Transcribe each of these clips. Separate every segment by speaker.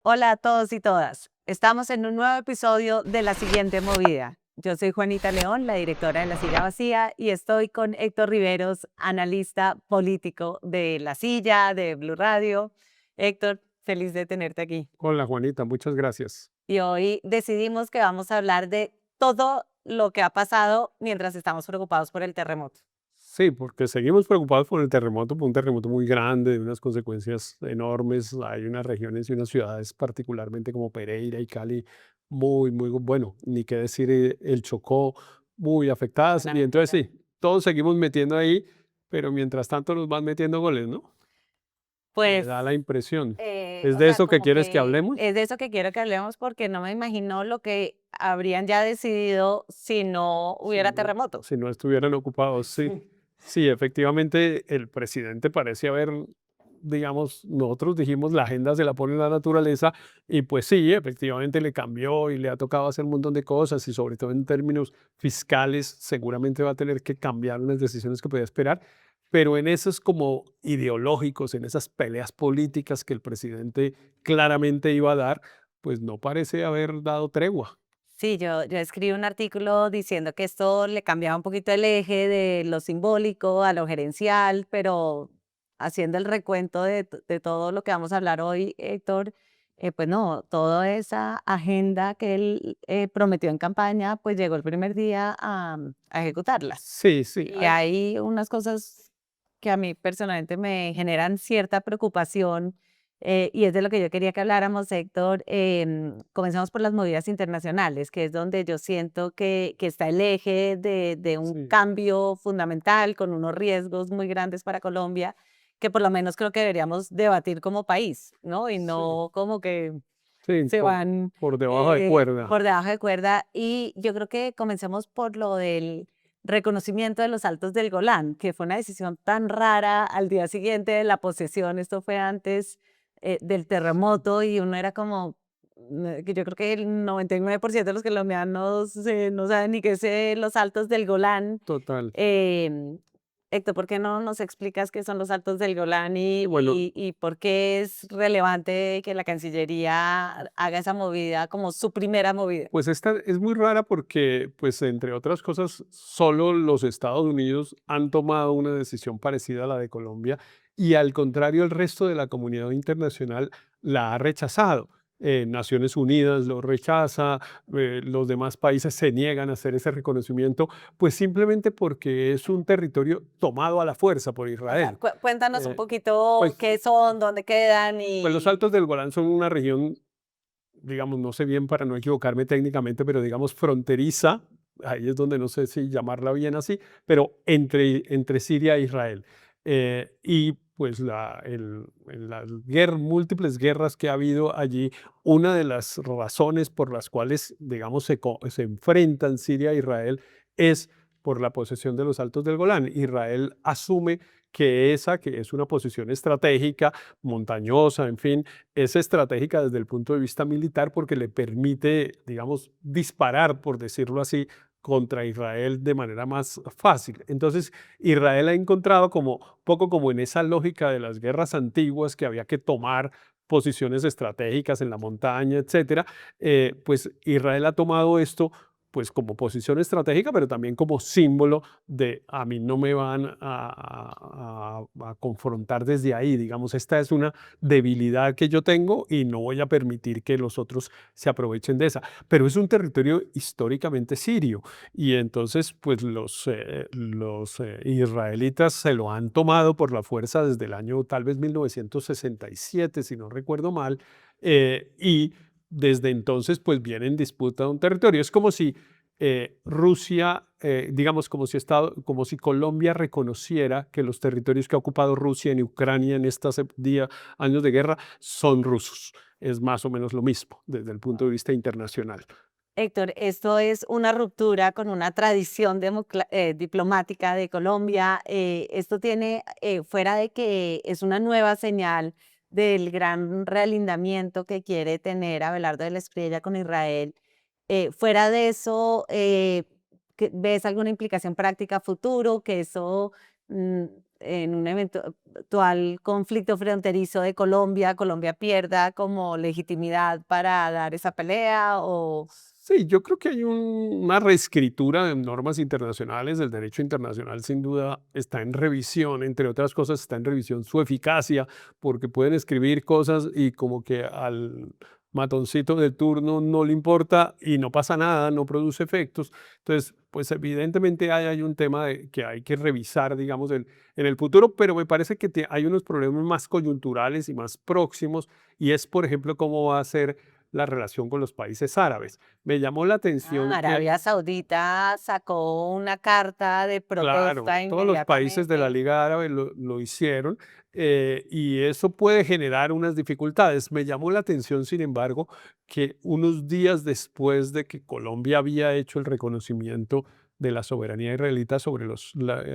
Speaker 1: Hola a todos y todas. Estamos en un nuevo episodio de La Siguiente Movida. Yo soy Juanita León, la directora de La Silla Vacía, y estoy con Héctor Riveros, analista político de La Silla, de Blue Radio. Héctor, feliz de tenerte aquí.
Speaker 2: Hola Juanita, muchas gracias.
Speaker 1: Y hoy decidimos que vamos a hablar de todo lo que ha pasado mientras estamos preocupados por el terremoto.
Speaker 2: Sí, porque seguimos preocupados por el terremoto, por un terremoto muy grande, de unas consecuencias enormes. Hay unas regiones y unas ciudades, particularmente como Pereira y Cali, bueno, ni qué decir, el Chocó, muy afectadas. Y
Speaker 1: Tremendamente
Speaker 2: entonces
Speaker 1: grave.
Speaker 2: sí, todos seguimos metiendo ahí, pero mientras tanto nos van metiendo goles, ¿no? Me
Speaker 1: Pues
Speaker 2: da la impresión. ¿Es
Speaker 1: O
Speaker 2: de
Speaker 1: sea,
Speaker 2: eso que
Speaker 1: como
Speaker 2: quieres que
Speaker 1: que
Speaker 2: hablemos?
Speaker 1: es de eso que quiero que hablemos porque no me imagino lo que habrían ya decidido si no
Speaker 2: Si
Speaker 1: hubiera
Speaker 2: no,
Speaker 1: terremoto.
Speaker 2: si no estuvieran ocupados, sí. Sí, efectivamente, el presidente parece haber, digamos, nosotros dijimos la agenda se la pone la naturaleza y pues sí, efectivamente le cambió y le ha tocado hacer un montón de cosas y sobre todo en términos fiscales seguramente va a tener que cambiar unas decisiones que podía esperar, pero en esos como ideológicos, en esas peleas políticas que el presidente claramente iba a dar, pues no parece haber dado tregua.
Speaker 1: Sí, yo escribí un artículo diciendo que esto le cambiaba un poquito el eje de lo simbólico a lo gerencial, pero haciendo el recuento de todo lo que vamos a hablar hoy, Héctor, pues no, toda esa agenda que él prometió en campaña, pues llegó el primer día a ejecutarla.
Speaker 2: Sí, sí,
Speaker 1: Y hay unas cosas que a mí personalmente me generan cierta preocupación, y es de lo que yo quería que habláramos, Héctor. Comencemos por las movidas internacionales, que es donde yo siento que está el eje de un
Speaker 2: sí.
Speaker 1: cambio fundamental con unos riesgos muy grandes para Colombia, que por lo menos creo que deberíamos debatir como país, ¿no? Y
Speaker 2: Sí,
Speaker 1: no como que
Speaker 2: sí,
Speaker 1: se van
Speaker 2: por debajo de cuerda.
Speaker 1: por debajo de cuerda. Y yo creo que comencemos por lo del reconocimiento de los Altos del Golán, que fue una decisión tan rara al día siguiente de la posesión. Esto fue antes del terremoto y uno era como, que yo creo que el 99% de los colombianos no saben ni qué es los Altos del Golán.
Speaker 2: Total.
Speaker 1: Em, Héctor, ¿por qué no nos explicas qué son los Altos del Golán
Speaker 2: Y bueno,
Speaker 1: y por qué es relevante que la Cancillería haga esa movida como su primera movida?
Speaker 2: pues esta es muy rara porque, pues entre otras cosas, solo los Estados Unidos han tomado una decisión parecida a la de Colombia y al contrario, el resto de la comunidad internacional la ha rechazado. Naciones Unidas lo rechaza, los demás países se niegan a hacer ese reconocimiento, pues simplemente porque es un territorio tomado a la fuerza por
Speaker 1: O sea,
Speaker 2: Israel.
Speaker 1: cuéntanos un
Speaker 2: Eh,
Speaker 1: poquito
Speaker 2: pues
Speaker 1: qué son, dónde quedan
Speaker 2: Pues los Altos del Golán son una región, digamos, no sé bien para no equivocarme técnicamente, pero digamos fronteriza, ahí es donde no sé si llamarla bien así, pero entre Siria e Israel. Y pues en las múltiples guerras que ha habido allí, una de las razones por las cuales, digamos, se enfrentan Siria e Israel es por la posesión de los Altos del Golán. Israel asume que esa, que es una posición estratégica, montañosa, en fin, es estratégica desde el punto de vista militar porque le permite, digamos, disparar, por decirlo así, contra Israel de manera más fácil. Entonces, Israel ha encontrado como poco como en esa lógica de las guerras antiguas que había que tomar posiciones estratégicas en la montaña, etcétera, pues Israel ha tomado esto pues como posición estratégica, pero también como símbolo de a mí no me van a confrontar desde ahí, digamos, esta es una debilidad que yo tengo y no voy a permitir que los otros se aprovechen de esa. Pero es un territorio históricamente sirio y entonces pues los israelitas se lo han tomado por la fuerza desde el año tal vez 1967, si no recuerdo mal, y desde entonces pues viene en disputa un territorio. Es como si Rusia, digamos, como si Colombia reconociera que los territorios que ha ocupado Rusia en Ucrania en estos años de guerra son rusos. Es más o menos lo mismo desde el punto de vista internacional.
Speaker 1: Héctor, esto es una ruptura con una tradición diplomática de Colombia. Esto tiene, fuera de que es una nueva señal del gran realindamiento que quiere tener Abelardo de la Espriella con Israel, fuera de eso, ¿ves alguna implicación práctica a futuro? Que eso en un eventual conflicto fronterizo de Colombia, Colombia pierda como legitimidad para dar esa pelea o...
Speaker 2: Sí, yo creo que hay una reescritura de normas internacionales. El derecho internacional sin duda está en revisión, entre otras cosas está en revisión su eficacia, porque pueden escribir cosas y como que al matoncito de turno no le importa y no pasa nada, no produce efectos. Entonces, pues evidentemente hay un tema que hay que revisar, digamos, en el futuro, pero me parece que hay unos problemas más coyunturales y más próximos, y es, por ejemplo, cómo va a ser la relación con los países árabes. Me llamó la atención que,
Speaker 1: Arabia Saudita sacó una carta de
Speaker 2: claro,
Speaker 1: protesta
Speaker 2: todos los países de la
Speaker 1: inmediatamente.
Speaker 2: Liga Árabe lo hicieron, y eso puede generar unas dificultades. Me llamó la atención, sin embargo, que unos días después de que Colombia había hecho el reconocimiento de la soberanía israelita sobre los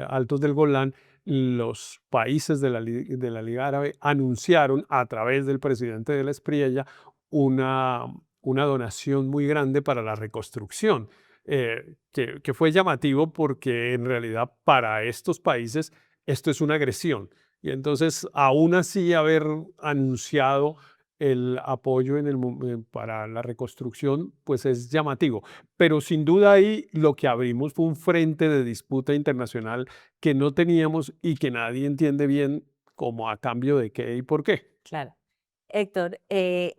Speaker 2: altos del Golán, los países de la Liga Árabe anunciaron a través del presidente de la Espriella una, una donación muy grande para la reconstrucción, que fue llamativo porque en realidad para estos países esto es una agresión. Y entonces, aún así, haber anunciado el apoyo para la reconstrucción, pues es llamativo. Pero sin duda ahí lo que abrimos fue un frente de disputa internacional que no teníamos y que nadie entiende bien como a cambio de qué y por qué.
Speaker 1: Claro. Héctor,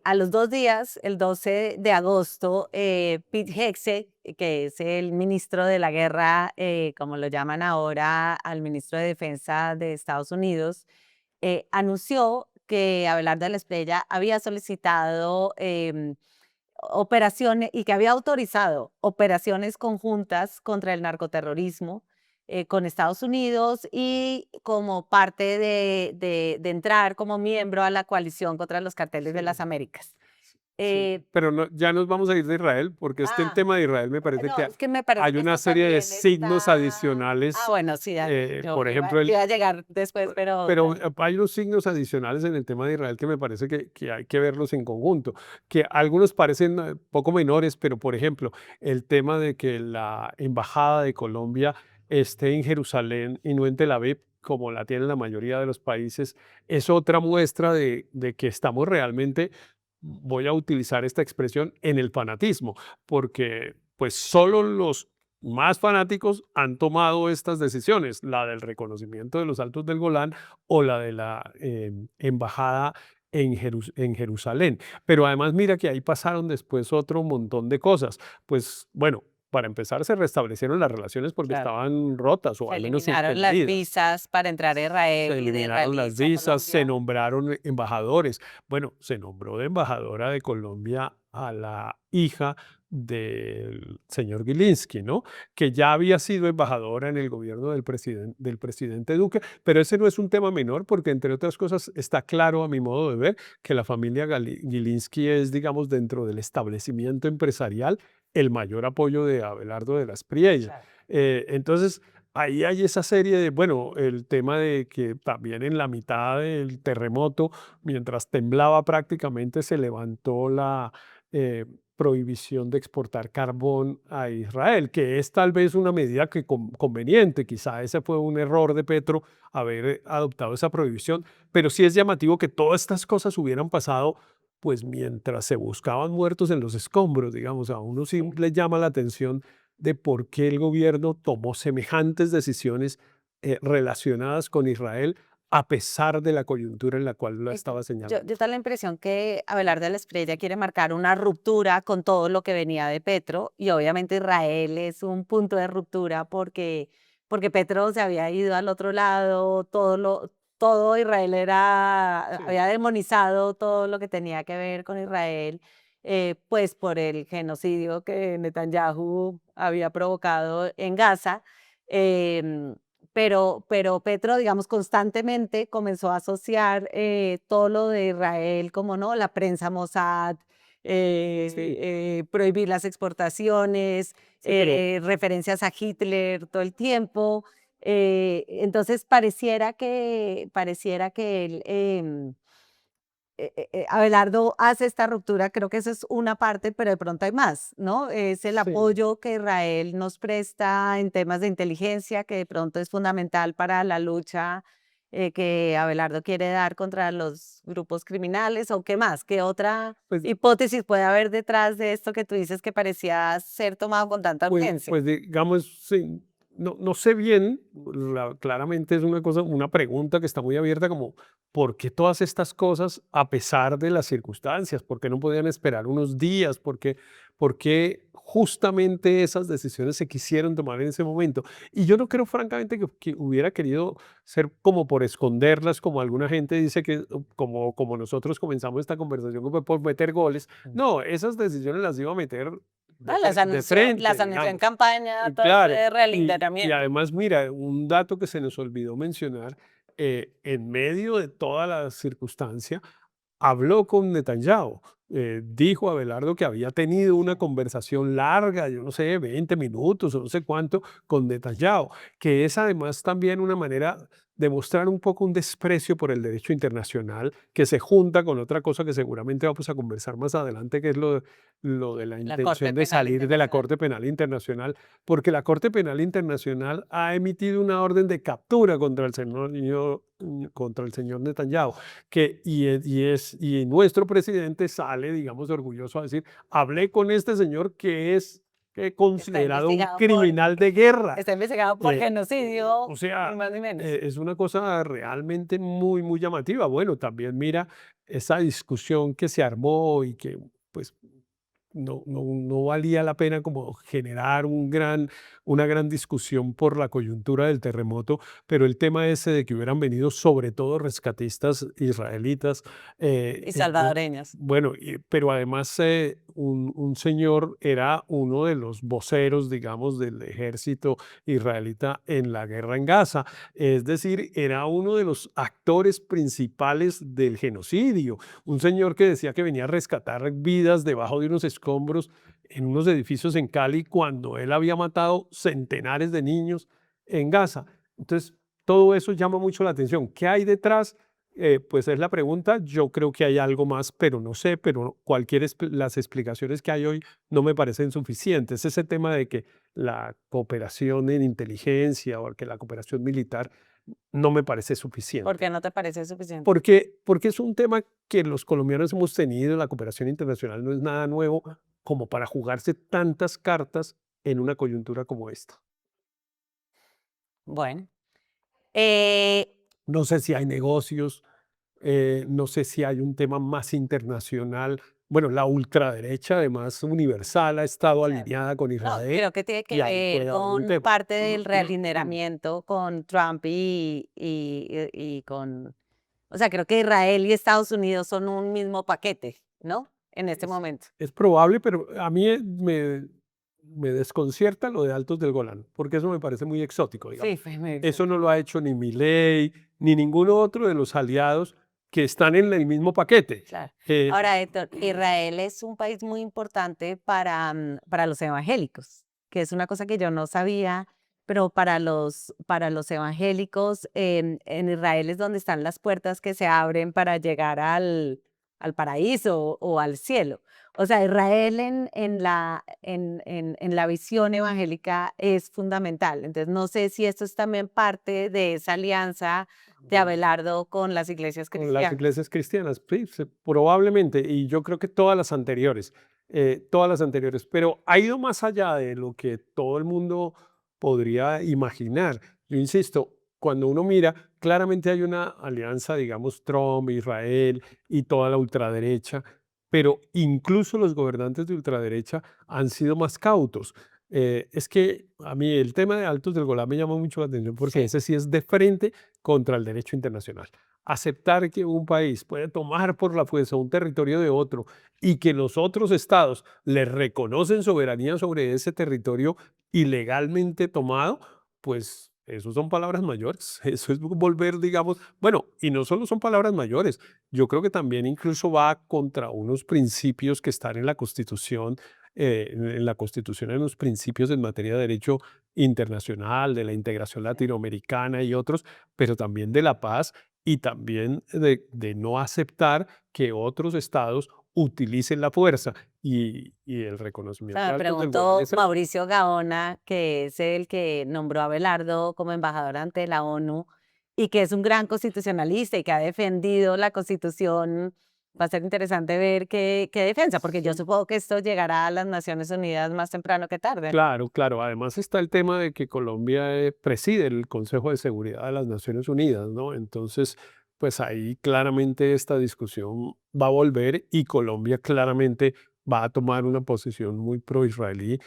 Speaker 1: a los 2 días, el 12 de agosto, Pete Hegseth, que es el ministro de la guerra, como lo llaman ahora al ministro de Defensa de Estados Unidos, anunció que Abelardo de la Espriella había solicitado operaciones y que había autorizado operaciones conjuntas contra el narcoterrorismo con Estados Unidos y como parte de entrar como miembro a la coalición contra los carteles de las
Speaker 2: Sí.
Speaker 1: Américas.
Speaker 2: Sí,
Speaker 1: Eh,
Speaker 2: pero no, ya nos vamos a ir de Israel, porque es que el
Speaker 1: ah,
Speaker 2: tema de Israel me parece
Speaker 1: no,
Speaker 2: que
Speaker 1: es que me parece
Speaker 2: hay
Speaker 1: que
Speaker 2: una
Speaker 1: esto
Speaker 2: serie de
Speaker 1: también
Speaker 2: signos
Speaker 1: está...
Speaker 2: adicionales.
Speaker 1: Bueno, sí, dale. Yo
Speaker 2: Por ejemplo,
Speaker 1: iba a llegar después, pero
Speaker 2: pero
Speaker 1: dale.
Speaker 2: hay unos signos adicionales en el tema de Israel que me parece que hay que verlos en conjunto, que algunos parecen poco menores, pero por ejemplo, el tema de que la embajada de Colombia esté en Jerusalén y no en Tel Aviv, como la tienen la mayoría de los países, es otra muestra de que estamos realmente, voy a utilizar esta expresión, en el fanatismo, porque pues solo los más fanáticos han tomado estas decisiones, la del reconocimiento de los Altos del Golán o la de la embajada en Jerusalén. Pero además mira que ahí pasaron después otro montón de cosas. Pues bueno, para empezar se restablecieron las relaciones porque
Speaker 1: Claro.
Speaker 2: estaban rotas o
Speaker 1: Se
Speaker 2: al menos
Speaker 1: eliminaron las
Speaker 2: suspendidas.
Speaker 1: visas para entrar a Israel
Speaker 2: Se
Speaker 1: y de
Speaker 2: eliminaron las
Speaker 1: israelíes a
Speaker 2: visas, se
Speaker 1: Colombia.
Speaker 2: nombraron embajadores. Bueno, se nombró de embajadora de Colombia a la hija del señor Gilinski, ¿no? Que ya había sido embajadora en el gobierno del presidente Duque, pero ese no es un tema menor porque, entre otras cosas, está claro a mi modo de ver que la familia Gilinski es, digamos, dentro del establecimiento empresarial, el mayor apoyo de Abelardo de la Espriella.
Speaker 1: Claro.
Speaker 2: Entonces, ahí hay esa serie de, bueno, el tema de que también en la mitad del terremoto, mientras temblaba prácticamente, se levantó la eh, prohibición de exportar carbón a Israel, que es tal vez una medida que conveniente, quizá ese fue un error de Petro haber adoptado esa prohibición, pero sí es llamativo que todas estas cosas hubieran pasado pues mientras se buscaban muertos en los escombros, digamos, a uno sí
Speaker 1: Sí.
Speaker 2: le llama la atención de por qué el gobierno tomó semejantes decisiones relacionadas con Israel a pesar de la coyuntura en la cual lo
Speaker 1: Héctor,
Speaker 2: estaba
Speaker 1: yo
Speaker 2: señalando.
Speaker 1: tengo la impresión que Abelardo de la Espriella quiere marcar una ruptura con todo lo que venía de Petro y obviamente Israel es un punto de ruptura porque Petro se había ido al otro lado, todo Israel
Speaker 2: Sí,
Speaker 1: había demonizado todo lo que tenía que ver con Israel, pues por el genocidio que Netanyahu había provocado en Gaza. em, pero Petro, digamos, constantemente comenzó a asociar todo lo de Israel como, ¿no? La prensa Mossad,
Speaker 2: sí,
Speaker 1: prohibir las exportaciones,
Speaker 2: sí, pero
Speaker 1: referencias a Hitler todo el tiempo. Entonces, pareciera que él Abelardo hace esta ruptura, creo que esa es una parte, pero de pronto hay más, ¿no? Es el
Speaker 2: Sí.
Speaker 1: apoyo que Israel nos presta en temas de inteligencia, que de pronto es fundamental para la lucha que Abelardo quiere dar contra los grupos criminales, o qué más, qué otra
Speaker 2: Pues,
Speaker 1: hipótesis puede haber detrás de esto que tú dices que parecía ser tomado con tanta urgencia.
Speaker 2: pues digamos, sí, no sé bien, claramente es una cosa, una pregunta que está muy abierta como, ¿por qué todas estas cosas a pesar de las circunstancias? ¿Por qué no podían esperar unos días? Por qué justamente esas decisiones se quisieron tomar en ese momento? Y yo no creo francamente que hubiera querido ser como por esconderlas, como alguna gente dice que, como nosotros comenzamos esta conversación como por meter goles. No, esas decisiones las iba a meter
Speaker 1: Ah,
Speaker 2: de frente,
Speaker 1: las anunció en
Speaker 2: digamos.
Speaker 1: campaña, todo
Speaker 2: Claro,
Speaker 1: este
Speaker 2: y
Speaker 1: realineamiento.
Speaker 2: además, mira, un dato que se nos olvidó mencionar, en medio de toda la circunstancia, habló con Netanyahu. Dijo Abelardo que había tenido una conversación larga, yo no sé, 20 minutos o no sé cuánto, con Netanyahu, que es además también una manera de mostrar un poco un desprecio por el derecho internacional, que se junta con otra cosa que seguramente vamos a conversar más adelante, que es lo de la
Speaker 1: La Corte
Speaker 2: intención de
Speaker 1: Penal
Speaker 2: salir de la
Speaker 1: Internacional.
Speaker 2: Corte Penal Internacional, porque la Corte Penal Internacional ha emitido una orden de captura contra el señor Netanyahu y nuestro presidente sale, digamos, orgulloso a decir, hablé con este señor que es
Speaker 1: Está
Speaker 2: considerado un
Speaker 1: investigado por,
Speaker 2: criminal de guerra.
Speaker 1: está investigado por
Speaker 2: Eh,
Speaker 1: genocidio,
Speaker 2: o
Speaker 1: ni
Speaker 2: sea,
Speaker 1: más ni menos.
Speaker 2: es una cosa realmente muy, muy llamativa. Bueno, también mira esa discusión que se armó y que pues no valía la pena como generar una gran discusión por la coyuntura del terremoto, pero el tema ese de que hubieran venido sobre todo rescatistas israelitas,
Speaker 1: Y
Speaker 2: no,
Speaker 1: salvadoreños.
Speaker 2: bueno, pero además un señor era uno de los voceros, digamos, del ejército israelita en la guerra en Gaza, es decir, era uno de los actores principales del genocidio, un señor que decía que venía a rescatar vidas debajo de unos escombros en unos edificios en Cali cuando él había matado centenares de niños en Gaza. Entonces, todo eso llama mucho la atención. ¿Qué hay detrás? Pues es la pregunta. Yo creo que hay algo más, pero no sé, pero las explicaciones que hay hoy no me parecen suficientes. Ese tema de que la cooperación en inteligencia o que la cooperación militar no me parece
Speaker 1: ¿Por
Speaker 2: suficiente.
Speaker 1: qué no te parece suficiente?
Speaker 2: Porque es un tema que los colombianos hemos tenido, la cooperación internacional no es nada nuevo como para jugarse tantas cartas en una coyuntura como esta.
Speaker 1: Bueno, eh,
Speaker 2: No sé si hay negocios, no sé si hay un tema más internacional. Bueno, la ultraderecha, además universal, ha estado
Speaker 1: claro.
Speaker 2: alineada con
Speaker 1: No,
Speaker 2: Israel
Speaker 1: creo que tiene que
Speaker 2: y ahí
Speaker 1: ver
Speaker 2: puede haber un
Speaker 1: con
Speaker 2: tema.
Speaker 1: parte del realineamiento con Trump y con, o sea, creo que Israel y Estados Unidos son un mismo paquete, ¿no? En este
Speaker 2: Es,
Speaker 1: momento.
Speaker 2: es probable, pero a mí me desconcierta lo de Altos del Golán, porque eso me parece muy exótico,
Speaker 1: Sí,
Speaker 2: digamos.
Speaker 1: fue muy
Speaker 2: Eso no
Speaker 1: exótico.
Speaker 2: lo ha hecho ni Milei, ni ninguno otro de los aliados que están en el mismo paquete.
Speaker 1: Claro.
Speaker 2: Eh,
Speaker 1: Ahora, Héctor, Israel es un país muy importante para, para los evangélicos, que es una cosa que yo no sabía, pero para los evangélicos en Israel es donde están las puertas que se abren para llegar al paraíso o al cielo. O sea, Israel en la visión evangélica es fundamental. Entonces, no sé si esto es también parte de esa alianza de Abelardo con las iglesias
Speaker 2: con las
Speaker 1: cristianas.
Speaker 2: iglesias cristianas, sí, probablemente, y yo creo que todas las anteriores, pero ha ido más allá de lo que todo el mundo podría imaginar. Yo insisto, cuando uno mira, claramente hay una alianza, digamos, Trump, Israel y toda la ultraderecha, pero incluso los gobernantes de ultraderecha han sido más cautos. Es que a mí el tema de Altos del Golán me llama mucho la atención porque
Speaker 1: Sí.
Speaker 2: ese sí es de frente contra el derecho internacional. Aceptar que un país puede tomar por la fuerza un territorio de otro y que los otros estados le reconocen soberanía sobre ese territorio ilegalmente tomado, pues eso son palabras mayores. Eso es volver, digamos, bueno, y no solo son palabras mayores, yo creo que también incluso va contra unos principios que están en la Constitución, en los principios en materia de derecho internacional, de la integración latinoamericana y otros, pero también de la paz y también de no aceptar que otros estados utilicen la fuerza. Y el
Speaker 1: O sea,
Speaker 2: reconocimiento
Speaker 1: me
Speaker 2: de actos del gobierno
Speaker 1: preguntó
Speaker 2: es
Speaker 1: Mauricio Gaona, que es el que nombró a Abelardo como embajador ante la ONU y que es un gran constitucionalista y que ha defendido la Constitución. Va a ser interesante ver qué defensa, porque yo
Speaker 2: sí.
Speaker 1: supongo que esto llegará a las Naciones Unidas más temprano que tarde.
Speaker 2: Claro, claro. Además está el tema de que Colombia preside el Consejo de Seguridad de las Naciones Unidas, ¿no? Entonces, pues ahí claramente esta discusión va a volver y Colombia claramente va a tomar una posición muy pro-israelí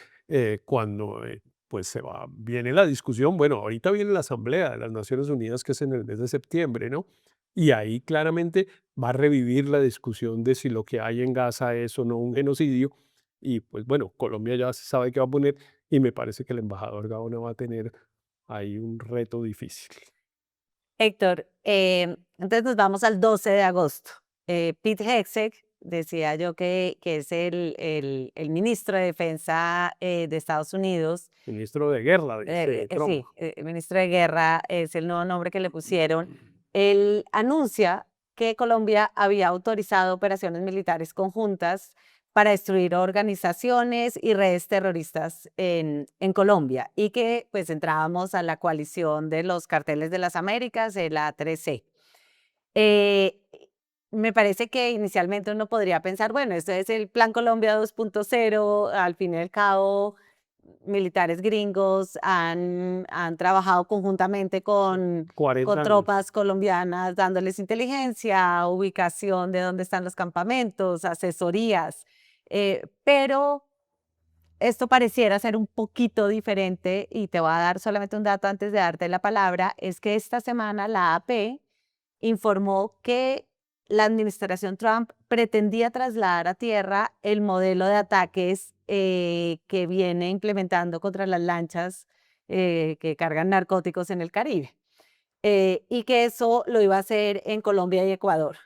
Speaker 2: cuando pues viene la discusión. Bueno, ahorita viene la Asamblea de las Naciones Unidas, que es en el mes de septiembre, ¿no? Y ahí claramente va a revivir la discusión de si lo que hay en Gaza es o no un genocidio. Y pues bueno, Colombia ya se sabe qué va a poner y me parece que el embajador Gaona va a tener ahí un reto difícil.
Speaker 1: Héctor, entonces nos vamos al 12 de agosto. Pete Hegseth, decía yo que es el ministro de Defensa de Estados Unidos.
Speaker 2: Ministro de Guerra, dice Trump.
Speaker 1: Sí, el ministro de Guerra es el nuevo nombre que le pusieron. Él anuncia que Colombia había autorizado operaciones militares conjuntas para destruir organizaciones y redes terroristas en Colombia y que pues entrábamos a la coalición de los carteles de las Américas, el A3C. Eh, Me parece que inicialmente uno podría pensar, bueno, esto es el Plan Colombia 2.0, al fin y al cabo, militares gringos han trabajado conjuntamente con
Speaker 2: 40 años.
Speaker 1: tropas colombianas, dándoles inteligencia, ubicación de dónde están los campamentos, asesorías, pero esto pareciera ser un poquito diferente y te voy a dar solamente un dato antes de darte la palabra, es que esta semana la AP informó que la administración Trump pretendía trasladar a tierra el modelo de ataques que viene implementando contra las lanchas que cargan narcóticos en el Caribe, y que eso lo iba a hacer en Colombia y Ecuador.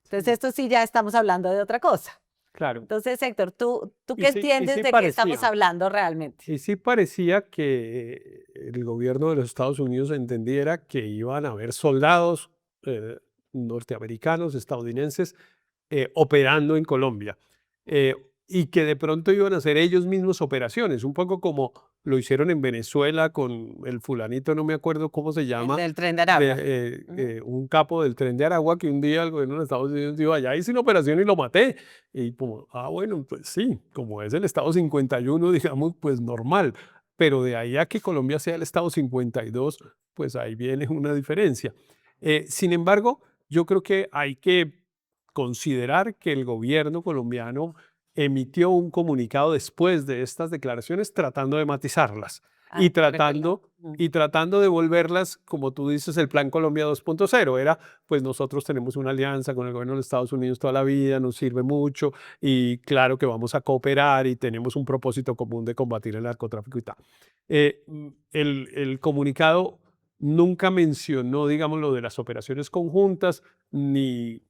Speaker 1: Entonces,
Speaker 2: Sí,
Speaker 1: esto sí ya estamos hablando de otra cosa.
Speaker 2: claro.
Speaker 1: Entonces, Héctor, ¿tú
Speaker 2: Y
Speaker 1: qué
Speaker 2: sí, y
Speaker 1: entiendes
Speaker 2: sí
Speaker 1: de qué estamos
Speaker 2: parecía.
Speaker 1: hablando realmente?
Speaker 2: Y sí parecía que el gobierno de los Estados Unidos entendiera que iban a haber soldados norteamericanos, estadounidenses, operando en Colombia. eh, y que de pronto iban a hacer ellos mismos operaciones, un poco como lo hicieron en Venezuela con el fulanito, no me acuerdo cómo se
Speaker 1: El
Speaker 2: llama,
Speaker 1: del tren de Aragua. Ujú.
Speaker 2: un capo del tren de Aragua que un día el gobierno de Estados Unidos dijo, allá hice una operación y lo maté. Y como, bueno, pues sí, como es el Estado 51, digamos, pues normal. Pero de ahí a que Colombia sea el Estado 52, pues ahí viene una diferencia. Sin embargo, yo creo que hay que considerar que el gobierno colombiano emitió un comunicado después de estas declaraciones tratando de matizarlas
Speaker 1: Ah,
Speaker 2: y
Speaker 1: no recuerdo.
Speaker 2: tratando, y tratando de volverlas, como tú dices, el Plan Colombia 2.0. Era, pues nosotros tenemos una alianza con el gobierno de los Estados Unidos toda la vida, nos sirve mucho y claro que vamos a cooperar y tenemos un propósito común de combatir el narcotráfico y tal. El comunicado nunca mencionó, digamos, lo de las operaciones conjuntas, ni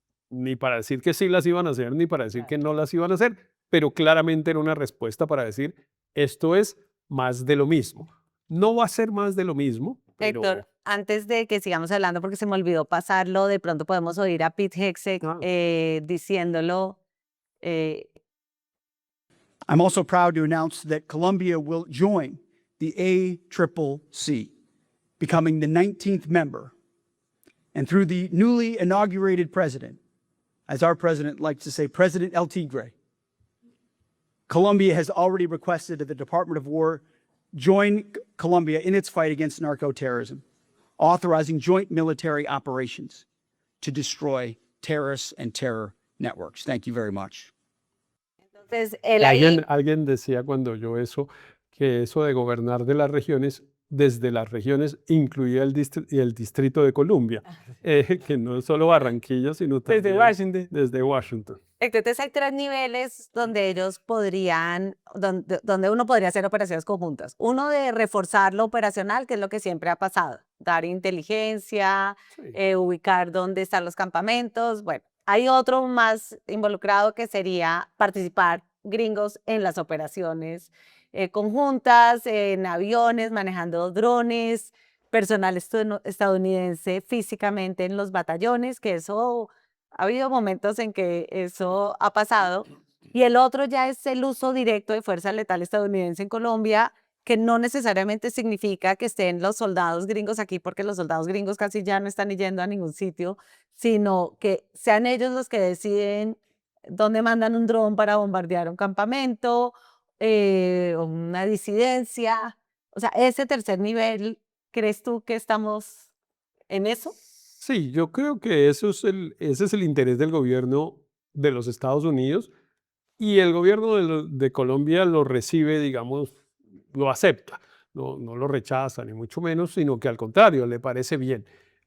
Speaker 2: para decir que sí las iban a hacer, ni para decir
Speaker 1: Claro.
Speaker 2: que no las iban a hacer, pero claramente era una respuesta para decir, esto es más de lo mismo. No va a ser más de lo mismo,
Speaker 1: Héctor,
Speaker 2: pero
Speaker 1: antes de que sigamos hablando, porque se me olvidó pasarlo, de pronto podemos oír a Pete Hegseth
Speaker 2: ah,
Speaker 1: diciéndolo. eh,
Speaker 3: I'm also proud to announce that Colombia will join the ACCC, becoming the 19th member. And through the newly inaugurated president, as our president likes to say, President El Tigre, Colombia has already requested that the Department of War join Colombia in its fight against narco-terrorism, authorizing joint military operations to destroy terrorists and terror networks. Thank you very much.
Speaker 1: entonces, él ahí,
Speaker 2: alguien decía cuando yo eso, que eso de gobernar de las regiones, desde las regiones incluía el Distrito de Columbia, que no es solo Barranquilla, sino
Speaker 1: desde
Speaker 2: también
Speaker 1: Washington.
Speaker 2: desde Washington.
Speaker 1: Entonces hay tres niveles donde ellos podrían, donde uno podría hacer operaciones conjuntas. Uno de reforzar lo operacional, que es lo que siempre ha pasado, dar inteligencia,
Speaker 2: Sí.
Speaker 1: ubicar dónde están los campamentos. Bueno, hay otro más involucrado que sería participar gringos en las operaciones conjuntas, en aviones, manejando drones, personal estadounidense físicamente en los batallones, que eso ha habido momentos en que eso ha pasado. Y el otro ya es el uso directo de fuerza letal estadounidense en Colombia, que no necesariamente significa que estén los soldados gringos aquí, porque los soldados gringos casi ya no están yendo a ningún sitio, sino que sean ellos los que deciden dónde mandan un dron para bombardear un campamento, o una disidencia. O sea, ese tercer nivel, ¿crees tú que estamos en eso?
Speaker 2: Sí, yo creo que ese es el interés del gobierno de los Estados Unidos y el gobierno de Colombia lo recibe, digamos, lo acepta, no lo rechaza, ni mucho menos, sino que al contrario, le parece bien.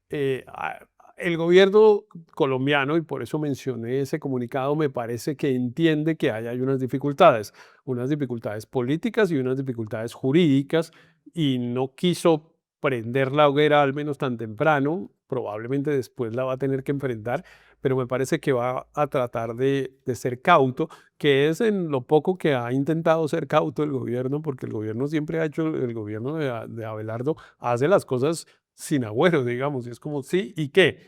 Speaker 2: El gobierno colombiano, y por eso mencioné ese comunicado, me parece que entiende que hay unas dificultades políticas y unas dificultades jurídicas, y no quiso prender la hoguera al menos tan temprano, probablemente después la va a tener que enfrentar, pero me parece que va a tratar de ser cauto, que es en lo poco que ha intentado ser cauto el gobierno, porque el gobierno siempre ha hecho, el gobierno de Abelardo hace las cosas sin agüero, digamos, y es como sí y qué.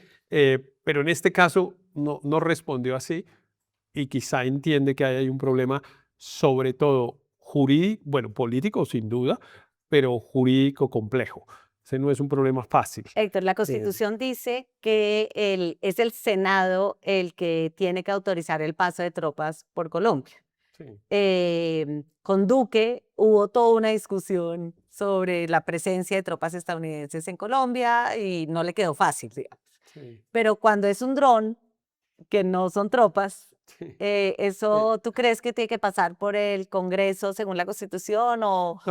Speaker 2: Pero en este caso no respondió así y quizá entiende que hay un problema, sobre todo jurídico, bueno, político sin duda, pero jurídico complejo. Ese no es un problema fácil.
Speaker 1: Héctor, la
Speaker 2: Eh,
Speaker 1: Constitución dice que es el Senado el que tiene que autorizar el paso de tropas por Colombia.
Speaker 2: sí,
Speaker 1: Con Duque hubo toda una discusión sobre la presencia de tropas estadounidenses en Colombia y no le quedó fácil, digamos.
Speaker 2: sí,
Speaker 1: Pero cuando es un dron, que no son tropas,
Speaker 2: sí. Eh,
Speaker 1: ¿eso tú crees que tiene que pasar por el Congreso según la Constitución o...?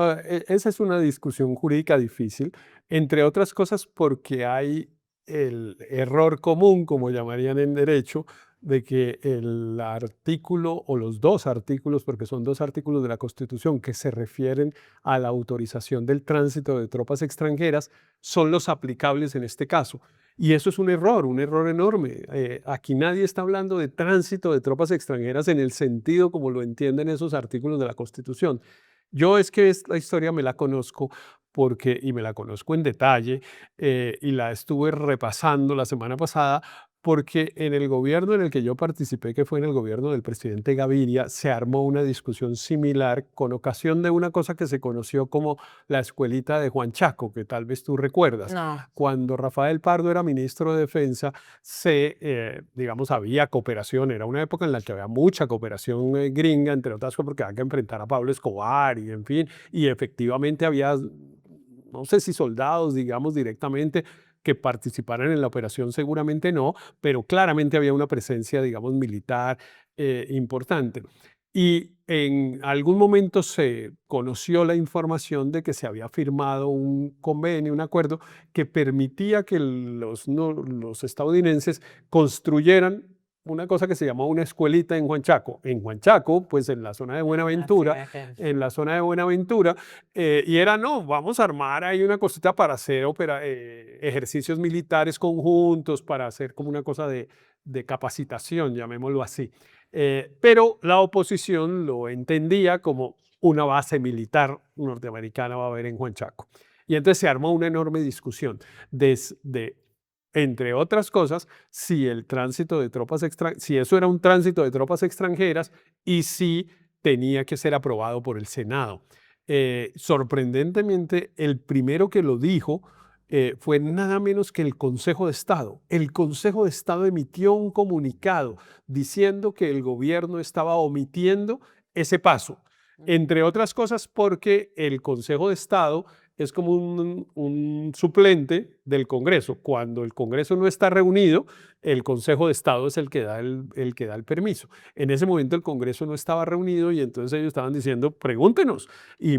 Speaker 2: Esa es una discusión jurídica difícil, entre otras cosas porque hay el error común, como llamarían en derecho, de que el artículo o los dos artículos, porque son dos artículos de la Constitución que se refieren a la autorización del tránsito de tropas extranjeras, son los aplicables en este caso. Y eso es un error enorme. Aquí nadie está hablando de tránsito de tropas extranjeras en el sentido como lo entienden esos artículos de la Constitución. Yo es que la historia me la conozco porque, y me la conozco en detalle, y la estuve repasando la semana pasada, porque en el gobierno en el que yo participé, que fue en el gobierno del presidente Gaviria, se armó una discusión similar con ocasión de una cosa que se conoció como la escuelita de Juan Chaco, que tal vez tú recuerdas.
Speaker 1: No.
Speaker 2: Cuando Rafael Pardo era ministro de Defensa, digamos, había cooperación, era una época en la que había mucha cooperación gringa, entre otras cosas porque había que enfrentar a Pablo Escobar y en fin, y efectivamente había, no sé si soldados, digamos, directamente que participaran en la operación, seguramente no, pero claramente había una presencia, digamos, militar importante. Y en algún momento se conoció la información de que se había firmado un convenio, un acuerdo que permitía que los estadounidenses construyeran una cosa que se llamó una escuelita en Juan Chaco. En Juan Chaco, pues en la zona de Buenaventura, en la zona de Buenaventura, y era, no, vamos a armar ahí una cosita para hacer ejercicios militares conjuntos, para hacer como una cosa de capacitación, llamémoslo así. Pero la oposición lo entendía como una base militar norteamericana va a haber en Juan Chaco. Y entonces se armó una enorme discusión desde, entre otras cosas, si el tránsito de tropas si eso era un tránsito de tropas extranjeras y si tenía que ser aprobado por el Senado. Sorprendentemente, el primero que lo dijo fue nada menos que el Consejo de Estado. El Consejo de Estado emitió un comunicado diciendo que el gobierno estaba omitiendo ese paso, entre otras cosas porque el Consejo de Estado es como un suplente del Congreso. Cuando el Congreso no está reunido, el Consejo de Estado es el que da el que da el permiso. En ese momento el Congreso no estaba reunido y entonces ellos estaban diciendo, pregúntenos. Y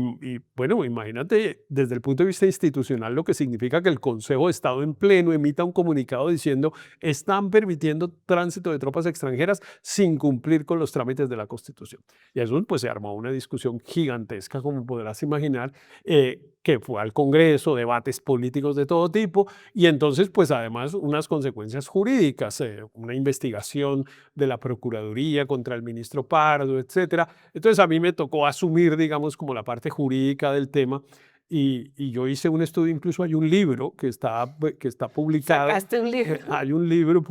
Speaker 2: bueno, imagínate desde el punto de vista institucional lo que significa que el Consejo de Estado en pleno emita un comunicado diciendo están permitiendo tránsito de tropas extranjeras sin cumplir con los trámites de la Constitución. Y eso pues se armó una discusión gigantesca, como podrás imaginar, que fue al Congreso, debates políticos de todo tipo, y entonces pues además unas consecuencias jurídicas, una investigación de la Procuraduría contra el ministro Pardo, etcétera. Entonces a mí me tocó asumir, digamos, como la parte jurídica del tema, y yo hice un estudio, incluso hay un libro que está publicado.
Speaker 1: Sacaste un libro.
Speaker 2: Hay un libro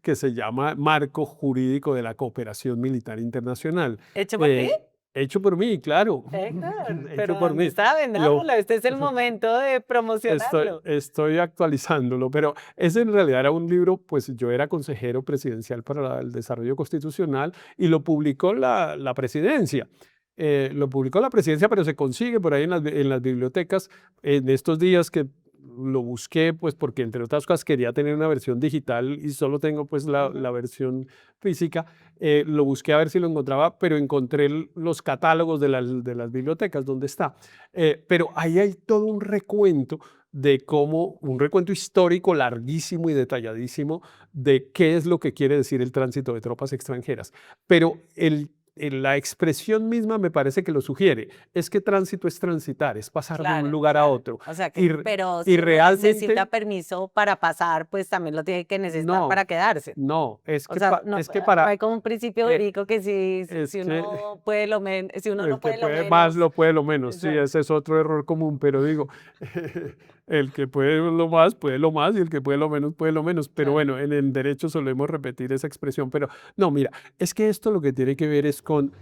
Speaker 2: que se llama Marco Jurídico de la Cooperación Militar Internacional.
Speaker 1: ¿Hecho por ti?
Speaker 2: Hecho por mí, claro.
Speaker 1: Héctor,
Speaker 2: Hecho
Speaker 1: pero
Speaker 2: por mí.
Speaker 1: está, vendámoslo. Este es el momento de promocionarlo.
Speaker 2: Estoy actualizándolo, pero ese en realidad era un libro, pues yo era consejero presidencial para el desarrollo constitucional y lo publicó la presidencia. Lo publicó la presidencia, pero se consigue por ahí en las bibliotecas. En estos días que lo busqué, pues porque entre otras cosas quería tener una versión digital y solo tengo pues la versión física. Lo busqué a ver si lo encontraba, pero encontré los catálogos de las bibliotecas, donde está. Pero ahí hay todo un recuento un recuento histórico larguísimo y detalladísimo de qué es lo que quiere decir el tránsito de tropas extranjeras. Pero la expresión misma me parece que lo sugiere. Es que tránsito es transitar, es pasar de un lugar a otro.
Speaker 1: O sea, pero
Speaker 2: y
Speaker 1: si uno
Speaker 2: realmente
Speaker 1: necesita permiso para pasar, pues también lo tiene que necesitar
Speaker 2: no,
Speaker 1: para quedarse.
Speaker 2: No, es
Speaker 1: O
Speaker 2: que,
Speaker 1: sea, no,
Speaker 2: es que
Speaker 1: no
Speaker 2: para
Speaker 1: hay como un principio jurídico que si
Speaker 2: que
Speaker 1: uno puede lo menos, si uno
Speaker 2: el
Speaker 1: no puede
Speaker 2: que
Speaker 1: lo
Speaker 2: puede
Speaker 1: menos.
Speaker 2: más lo puede lo menos. Sí,
Speaker 1: Exacto.
Speaker 2: ese es otro error común, pero digo, el que puede lo más y el que puede lo menos puede lo menos. Pero
Speaker 1: Claro.
Speaker 2: bueno, en el derecho solemos repetir esa expresión. Pero no, mira, es que esto lo que tiene que ver es con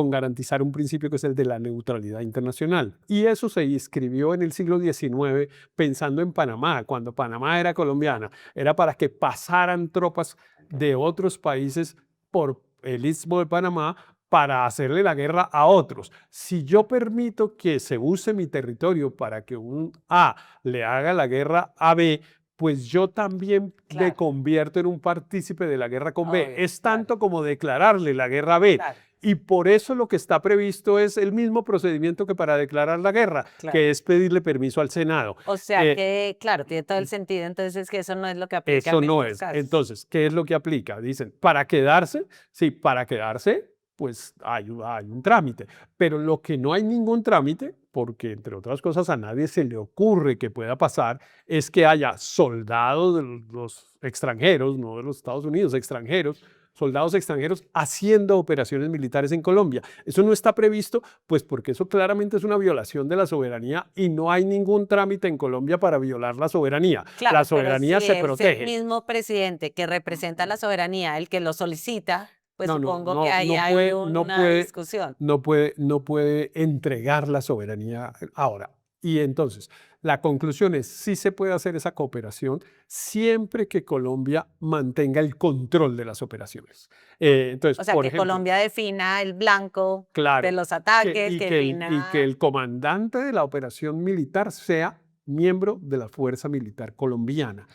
Speaker 2: garantizar un principio que es el de la neutralidad internacional. Y eso se escribió en el siglo XIX pensando en Panamá, cuando Panamá era colombiana. Era para que pasaran tropas de otros países por el Istmo de Panamá para hacerle la guerra a otros. Si yo permito que se use mi territorio para que un A le haga la guerra a B, pues yo también me
Speaker 1: Claro.
Speaker 2: convierto en un partícipe de la guerra con B.
Speaker 1: Obvio,
Speaker 2: Es tanto como declararle la guerra a B.
Speaker 1: Claro.
Speaker 2: Y por eso lo que está previsto es el mismo procedimiento que para declarar la guerra,
Speaker 1: Claro.
Speaker 2: que es pedirle permiso al Senado.
Speaker 1: O sea que, claro, tiene todo el sentido, entonces que eso no es lo que aplica
Speaker 2: Eso
Speaker 1: en
Speaker 2: no
Speaker 1: estos
Speaker 2: es.
Speaker 1: casos.
Speaker 2: Entonces, ¿qué es lo que aplica? Dicen, para quedarse, sí, para quedarse, pues hay un trámite. Pero lo que no hay ningún trámite, porque entre otras cosas a nadie se le ocurre que pueda pasar, es que haya soldados de los extranjeros, no de los Estados Unidos, extranjeros, soldados extranjeros haciendo operaciones militares en Colombia. Eso no está previsto, pues porque eso claramente es una violación de la soberanía y no hay ningún trámite en Colombia para violar la soberanía.
Speaker 1: Claro,
Speaker 2: La soberanía
Speaker 1: pero si
Speaker 2: se
Speaker 1: es el
Speaker 2: protege.
Speaker 1: mismo presidente que representa la soberanía, el que lo solicita, pues
Speaker 2: No,
Speaker 1: supongo que ahí hay una discusión.
Speaker 2: no puede entregar la soberanía ahora. Y entonces, la conclusión es, sí se puede hacer esa cooperación siempre que Colombia mantenga el control de las operaciones. Entonces,
Speaker 1: O sea,
Speaker 2: por
Speaker 1: que
Speaker 2: ejemplo,
Speaker 1: Colombia defina el blanco
Speaker 2: claro,
Speaker 1: de los ataques, que
Speaker 2: y
Speaker 1: defina...
Speaker 2: que el comandante de la operación militar sea miembro de la Fuerza Militar Colombiana.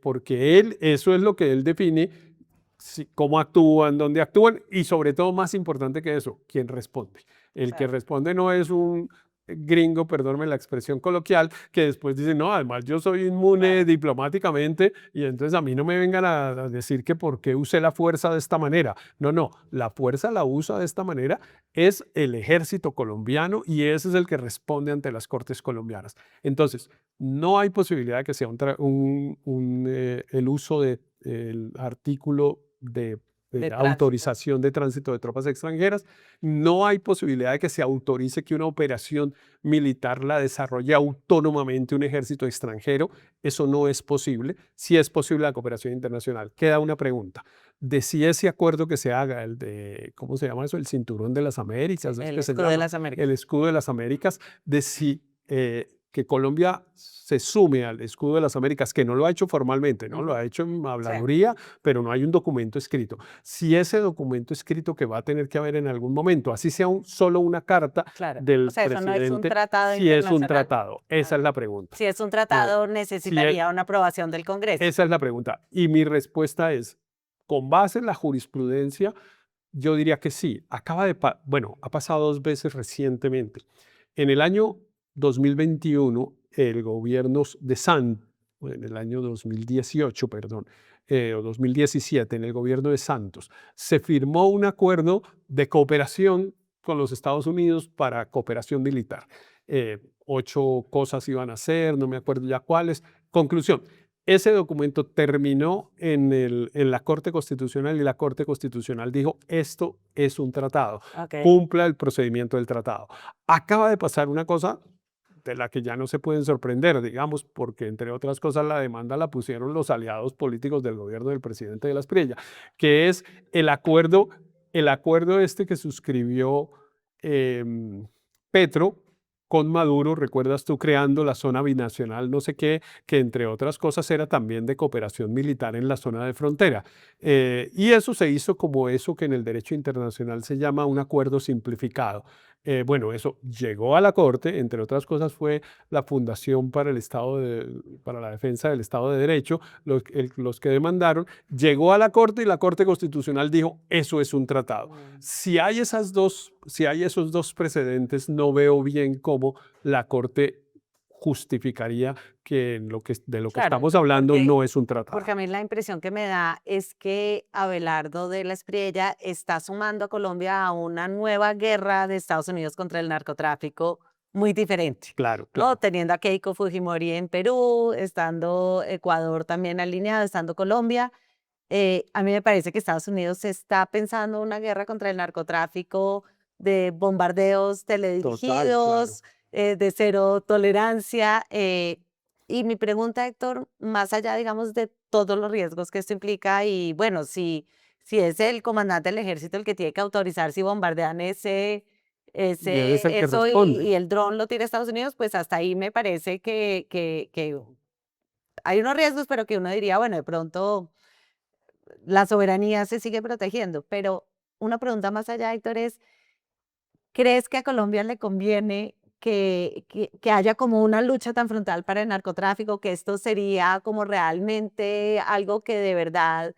Speaker 2: Porque eso es lo que él define, cómo actúan, dónde actúan y sobre todo, más importante que eso, quién responde. El que
Speaker 1: Claro.
Speaker 2: responde no es un gringo, perdónme la expresión coloquial, que después dice, no, además yo soy inmune
Speaker 1: Claro.
Speaker 2: diplomáticamente y entonces a mí no me vengan a decir que por qué usé la fuerza de esta manera. No, la fuerza la usa de esta manera es el ejército colombiano y ese es el que responde ante las cortes colombianas. Entonces, no hay posibilidad de que sea el uso del artículo de
Speaker 1: De
Speaker 2: autorización de tránsito de tropas extranjeras. No hay posibilidad de que se autorice que una operación militar la desarrolle autónomamente un ejército extranjero. Eso no es posible. Sí es posible la cooperación internacional. Queda una pregunta de si ese acuerdo que se haga, el de, ¿cómo se llama eso? El Cinturón de las Américas. ¿es
Speaker 1: El
Speaker 2: que se
Speaker 1: escudo de
Speaker 2: llama?
Speaker 1: las Américas.
Speaker 2: El escudo de las Américas, de si que Colombia se sume al escudo de las Américas, que no lo ha hecho formalmente, ¿no? Lo ha hecho en habladuría, pero no hay un documento escrito. Si ese documento escrito que va a tener que haber en algún momento, así sea solo una carta
Speaker 1: Claro.
Speaker 2: del
Speaker 1: O sea, eso no es un
Speaker 2: presidente,
Speaker 1: tratado
Speaker 2: si es un
Speaker 1: internacional.
Speaker 2: tratado. Esa es la pregunta.
Speaker 1: Si es un tratado, necesitaría una aprobación del Congreso.
Speaker 2: Esa es la pregunta. Y mi respuesta es, con base en la jurisprudencia, yo diría que sí. Ha pasado 2 veces recientemente. En el año 2021, el gobierno en el año 2018, perdón, o 2017, en el gobierno de Santos, se firmó un acuerdo de cooperación con los Estados Unidos para cooperación militar. 8 cosas iban a hacer, no me acuerdo ya cuáles. Conclusión, ese documento terminó en la Corte Constitucional y la Corte Constitucional dijo, esto es un tratado,
Speaker 1: Ok.
Speaker 2: cumpla el procedimiento del tratado. Acaba de pasar una cosa de la que ya no se pueden sorprender, digamos, porque entre otras cosas la demanda la pusieron los aliados políticos del gobierno del presidente de la Espriella, que es el acuerdo este que suscribió Petro con Maduro, recuerdas tú, creando la zona binacional, no sé qué, que entre otras cosas era también de cooperación militar en la zona de frontera. Y eso se hizo como eso que en el derecho internacional se llama un acuerdo simplificado. Bueno, eso llegó a la Corte, entre otras cosas fue la Fundación para para la Defensa del Estado de Derecho, los que demandaron, llegó a la Corte y la Corte Constitucional dijo, eso es un tratado. Si hay esos dos precedentes, no veo bien cómo la Corte justificaría que de lo que
Speaker 1: Claro,
Speaker 2: estamos hablando
Speaker 1: porque
Speaker 2: no es un tratado.
Speaker 1: Porque a mí la impresión que me da es que Abelardo de la Espriella está sumando a Colombia a una nueva guerra de Estados Unidos contra el narcotráfico muy diferente,
Speaker 2: Claro,
Speaker 1: ¿no?
Speaker 2: claro.
Speaker 1: Teniendo a Keiko Fujimori en Perú, estando Ecuador también alineado, estando Colombia. A mí me parece que Estados Unidos está pensando una guerra contra el narcotráfico de bombardeos
Speaker 2: Total, claro.
Speaker 1: teledirigidos, de cero tolerancia. Y mi pregunta, Héctor, más allá, digamos, de todos los riesgos que esto implica, y bueno, si es el comandante del ejército el que tiene que autorizar si bombardean
Speaker 2: Debe ser que
Speaker 1: eso
Speaker 2: responde.
Speaker 1: y el dron lo tira a Estados Unidos, pues hasta ahí me parece que hay unos riesgos, pero que uno diría, bueno, de pronto la soberanía se sigue protegiendo. Pero una pregunta más allá, Héctor, es, ¿crees que a Colombia le conviene que haya como una lucha tan frontal para el narcotráfico, que esto sería como realmente algo que de verdad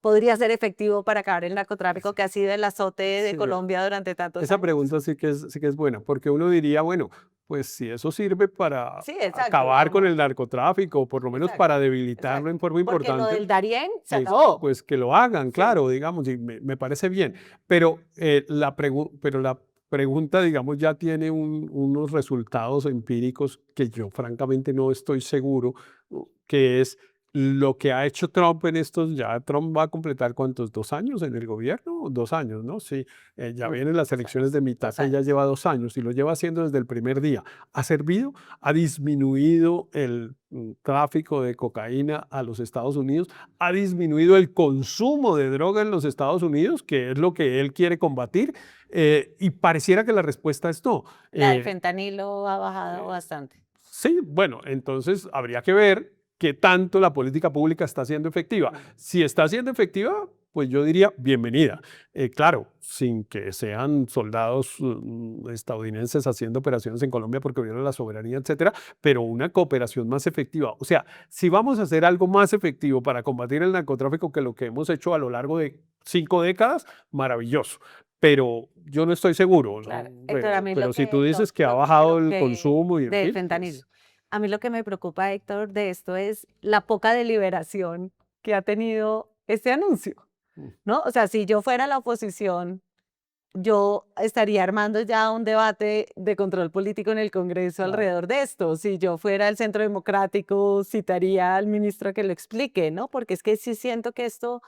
Speaker 1: podría ser efectivo para acabar el narcotráfico, que ha sido el azote de
Speaker 2: Sí,
Speaker 1: Colombia durante tantos
Speaker 2: esa
Speaker 1: años?
Speaker 2: pregunta sí que es buena, porque uno diría, bueno, pues si eso sirve para
Speaker 1: Sí, exacto,
Speaker 2: acabar con
Speaker 1: como,
Speaker 2: el narcotráfico, o por lo menos
Speaker 1: exacto,
Speaker 2: para debilitarlo
Speaker 1: exacto.
Speaker 2: en forma
Speaker 1: Porque lo
Speaker 2: importante,
Speaker 1: del Darién se
Speaker 2: pues,
Speaker 1: acabó.
Speaker 2: pues que lo hagan,
Speaker 1: Sí.
Speaker 2: claro, digamos, y me parece bien. Pero, pero la pregunta, digamos, ya tiene unos resultados empíricos que yo francamente no estoy seguro, que es lo que ha hecho Trump en estos, ya Trump va a completar ¿cuántos? ¿2 años en el gobierno? 2 años, ¿no? Sí, ya
Speaker 1: Mm,
Speaker 2: vienen las
Speaker 1: 2
Speaker 2: elecciones
Speaker 1: años,
Speaker 2: de mitad,
Speaker 1: 2
Speaker 2: que ya
Speaker 1: años.
Speaker 2: lleva 2 años y lo lleva haciendo desde el primer día. ¿Ha servido? ¿Ha disminuido el tráfico de cocaína a los Estados Unidos? ¿Ha disminuido el consumo de droga en los Estados Unidos, que es lo que él quiere combatir? Y pareciera que la respuesta es no.
Speaker 1: La del fentanilo ha bajado
Speaker 2: Eh,
Speaker 1: bastante.
Speaker 2: Sí, bueno, entonces habría que ver qué tanto la política pública está siendo efectiva. Si está siendo efectiva, pues yo diría bienvenida. Claro, sin que sean soldados estadounidenses haciendo operaciones en Colombia porque violan la soberanía, etcétera, pero una cooperación más efectiva. O sea, si vamos a hacer algo más efectivo para combatir el narcotráfico que lo que hemos hecho a lo largo de 5 décadas, maravilloso. Pero yo no estoy seguro, ¿no?
Speaker 1: Claro. Héctor, a mí
Speaker 2: Pero si tú dices que ha bajado el consumo y en
Speaker 1: del
Speaker 2: fin,
Speaker 1: fentanilo.
Speaker 2: pues
Speaker 1: A mí lo que me preocupa, Héctor, de esto es la poca deliberación que ha tenido este anuncio,
Speaker 2: mm,
Speaker 1: ¿no? O sea, si yo fuera la oposición, yo estaría armando ya un debate de control político en el Congreso
Speaker 2: claro.
Speaker 1: alrededor de esto. Si yo fuera el Centro Democrático, citaría al ministro a que lo explique, ¿no? Porque es que sí siento que esto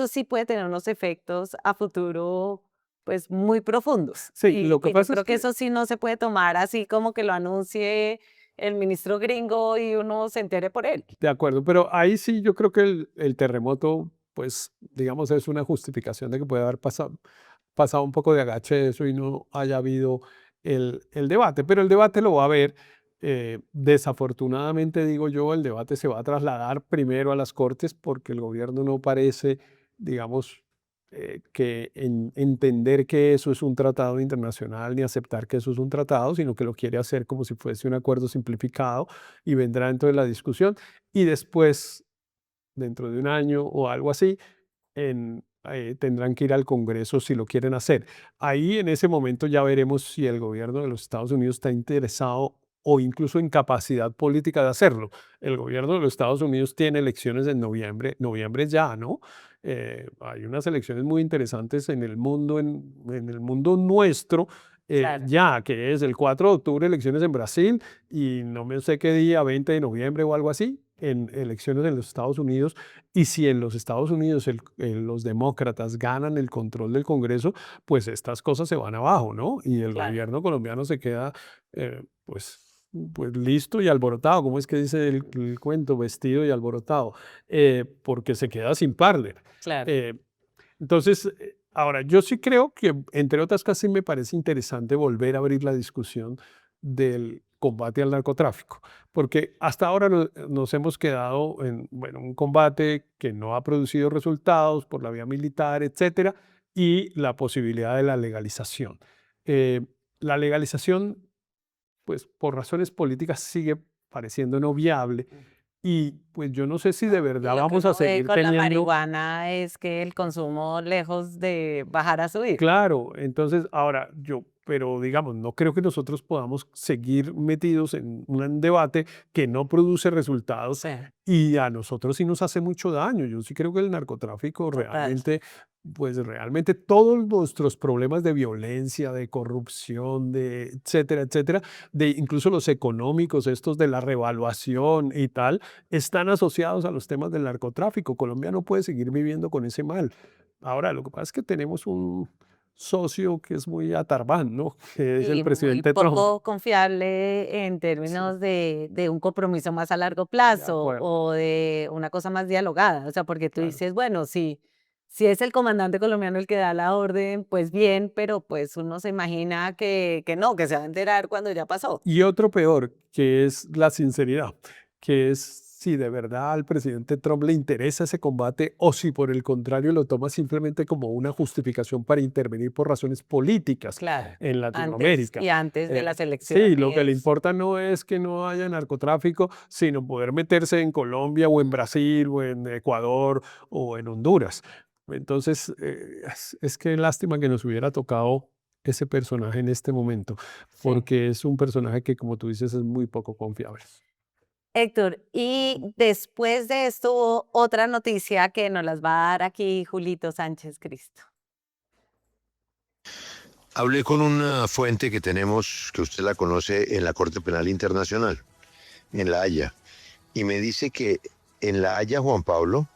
Speaker 1: sí puede tener unos efectos a futuro, pues, muy profundos.
Speaker 2: Sí,
Speaker 1: Y
Speaker 2: lo que
Speaker 1: que yo
Speaker 2: pasa es
Speaker 1: creo que
Speaker 2: que,
Speaker 1: eso sí no se puede tomar así como que lo anuncie el ministro gringo y uno se entere por él.
Speaker 2: de acuerdo, pero ahí sí yo creo que el terremoto, pues, digamos, es una justificación de que puede haber pasado un poco de agache eso y no haya habido el debate, pero el debate lo va a haber. Desafortunadamente, digo yo, el debate se va a trasladar primero a las Cortes porque el gobierno no parece, digamos, que entender que eso es un tratado internacional ni aceptar que eso es un tratado, sino que lo quiere hacer como si fuese un acuerdo simplificado y vendrá entonces la discusión y después, dentro de un año o algo así, tendrán que ir al Congreso si lo quieren hacer. Ahí en ese momento ya veremos si el gobierno de los Estados Unidos está interesado o incluso en capacidad política de hacerlo. El gobierno de los Estados Unidos tiene elecciones en noviembre ya, ¿no? Hay unas elecciones muy interesantes en el mundo, en el mundo nuestro,
Speaker 1: Claro.
Speaker 2: ya, que es el 4 de octubre, elecciones en Brasil, y no me sé qué día, 20 de noviembre o algo así, en elecciones en los Estados Unidos, y si en los Estados Unidos los demócratas ganan el control del Congreso, pues estas cosas se van abajo, ¿no? Y el
Speaker 1: Claro.
Speaker 2: gobierno colombiano se queda, pues listo y alborotado. ¿Cómo es que dice el cuento? Vestido y alborotado, porque se queda sin partner.
Speaker 1: Claro.
Speaker 2: Entonces, ahora, yo sí creo que, entre otras cosas, sí me parece interesante volver a abrir la discusión del combate al narcotráfico, porque hasta ahora nos hemos quedado en, bueno, un combate que no ha producido resultados por la vía militar, etcétera, y la posibilidad de la legalización. La legalización, pues por razones políticas, sigue pareciendo no viable, y pues yo no sé si de
Speaker 1: Y
Speaker 2: verdad
Speaker 1: lo que
Speaker 2: vamos a
Speaker 1: uno ve
Speaker 2: seguir
Speaker 1: con la
Speaker 2: teniendo.
Speaker 1: marihuana es que el consumo, lejos de bajar, a subir.
Speaker 2: Claro, entonces ahora pero digamos, no creo que nosotros podamos seguir metidos en un debate que no produce resultados,
Speaker 1: Sí,
Speaker 2: y a nosotros sí nos hace mucho daño. Yo sí creo que el narcotráfico
Speaker 1: total.
Speaker 2: realmente, pues realmente todos nuestros problemas de violencia, de corrupción, de etcétera, etcétera, de incluso los económicos, estos de la revaluación y tal, están asociados a los temas del narcotráfico. Colombia no puede seguir viviendo con ese mal. Ahora, lo que pasa es que tenemos un socio que es muy atarbán, ¿no? Que es el
Speaker 1: Y muy
Speaker 2: presidente Trump.
Speaker 1: poco confiable en
Speaker 2: Sí,
Speaker 1: términos de un compromiso más a largo
Speaker 2: de
Speaker 1: plazo
Speaker 2: acuerdo,
Speaker 1: o de una cosa más dialogada. O sea, porque tú
Speaker 2: claro.
Speaker 1: dices, bueno, si es el comandante colombiano el que da la orden, pues bien, pero pues uno se imagina que no, que se va a enterar cuando ya pasó.
Speaker 2: Y otro peor, que es la sinceridad, que es si de verdad al presidente Trump le interesa ese combate o si por el contrario lo toma simplemente como una justificación para intervenir por razones políticas
Speaker 1: Claro,
Speaker 2: en
Speaker 1: antes
Speaker 2: Latinoamérica.
Speaker 1: y antes de las
Speaker 2: Sí, lo que le
Speaker 1: elecciones.
Speaker 2: importa no es que no haya narcotráfico, sino poder meterse en Colombia o en Brasil o en Ecuador o en Honduras. Entonces, es que lástima que nos hubiera tocado ese personaje en este momento,
Speaker 1: Sí.
Speaker 2: porque es un personaje que, como tú dices, es muy poco confiable.
Speaker 1: Héctor, y después de esto hubo otra noticia que nos las va a dar aquí Julito Sánchez Cristo.
Speaker 4: Hablé con una fuente que tenemos, que usted la conoce, en la Corte Penal Internacional, en La Haya, y me dice que en La Haya, Juan Pablo,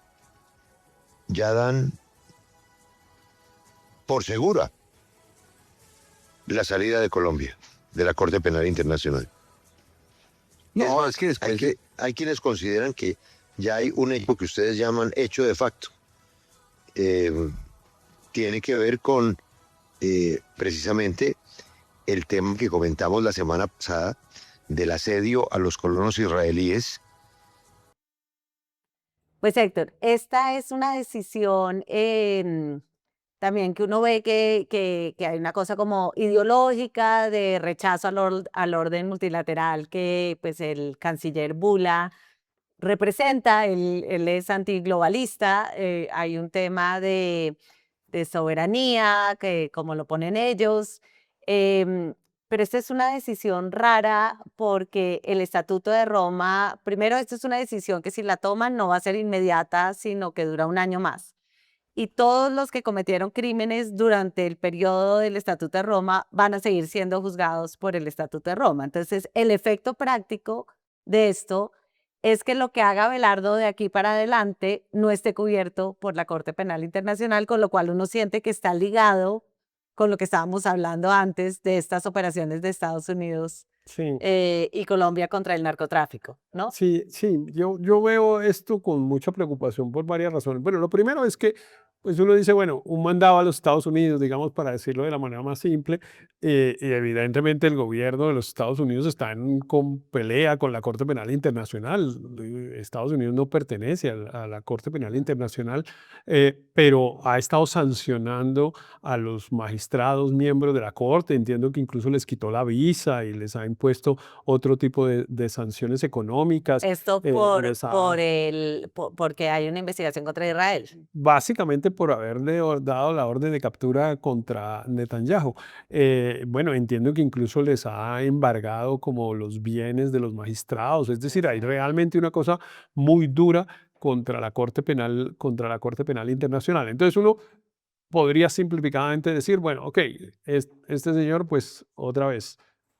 Speaker 4: ya dan por segura la salida de Colombia de la Corte Penal Internacional. No, es que hay quienes consideran que ya hay un hecho que ustedes llaman hecho de facto. Tiene que ver con precisamente el tema que comentamos la semana pasada del asedio a los colonos israelíes.
Speaker 1: Pues Héctor, esta es una decisión también que uno ve que hay una cosa como ideológica de rechazo al orden multilateral que pues el canciller Bula representa. Él es antiglobalista. Hay un tema de soberanía, que como lo ponen ellos. em, pero esta es una decisión rara porque el Estatuto de Roma, primero, esta es una decisión que si la toman no va a ser inmediata, sino que dura un año más. Y todos los que cometieron crímenes durante el periodo del Estatuto de Roma van a seguir siendo juzgados por el Estatuto de Roma. Entonces, el efecto práctico de esto es que lo que haga Abelardo de aquí para adelante no esté cubierto por la Corte Penal Internacional, con lo cual uno siente que está ligado con lo que estábamos hablando antes de estas operaciones de Estados Unidos
Speaker 2: Sí.
Speaker 1: y Colombia contra el narcotráfico, ¿no?
Speaker 2: Sí, sí, yo veo esto con mucha preocupación por varias razones. Bueno, lo primero es que, pues uno dice, bueno, un mandado a los Estados Unidos, digamos, para decirlo de la manera más simple, y evidentemente el gobierno de los Estados Unidos está con pelea con la Corte Penal Internacional. Estados Unidos no pertenece a la Corte Penal Internacional, pero ha estado sancionando a los magistrados miembros de la Corte. Entiendo que incluso les quitó la visa y les ha impuesto otro tipo de sanciones económicas.
Speaker 1: Esto
Speaker 2: Les ha,
Speaker 1: porque hay una investigación contra Israel.
Speaker 2: básicamente por haberle dado la orden de captura contra Netanyahu. Bueno, entiendo que incluso les ha embargado como los bienes de los magistrados. Es decir, hay realmente una cosa muy dura contra la Corte Penal Internacional. Entonces uno podría simplificadamente decir, bueno, ok, este señor pues otra vez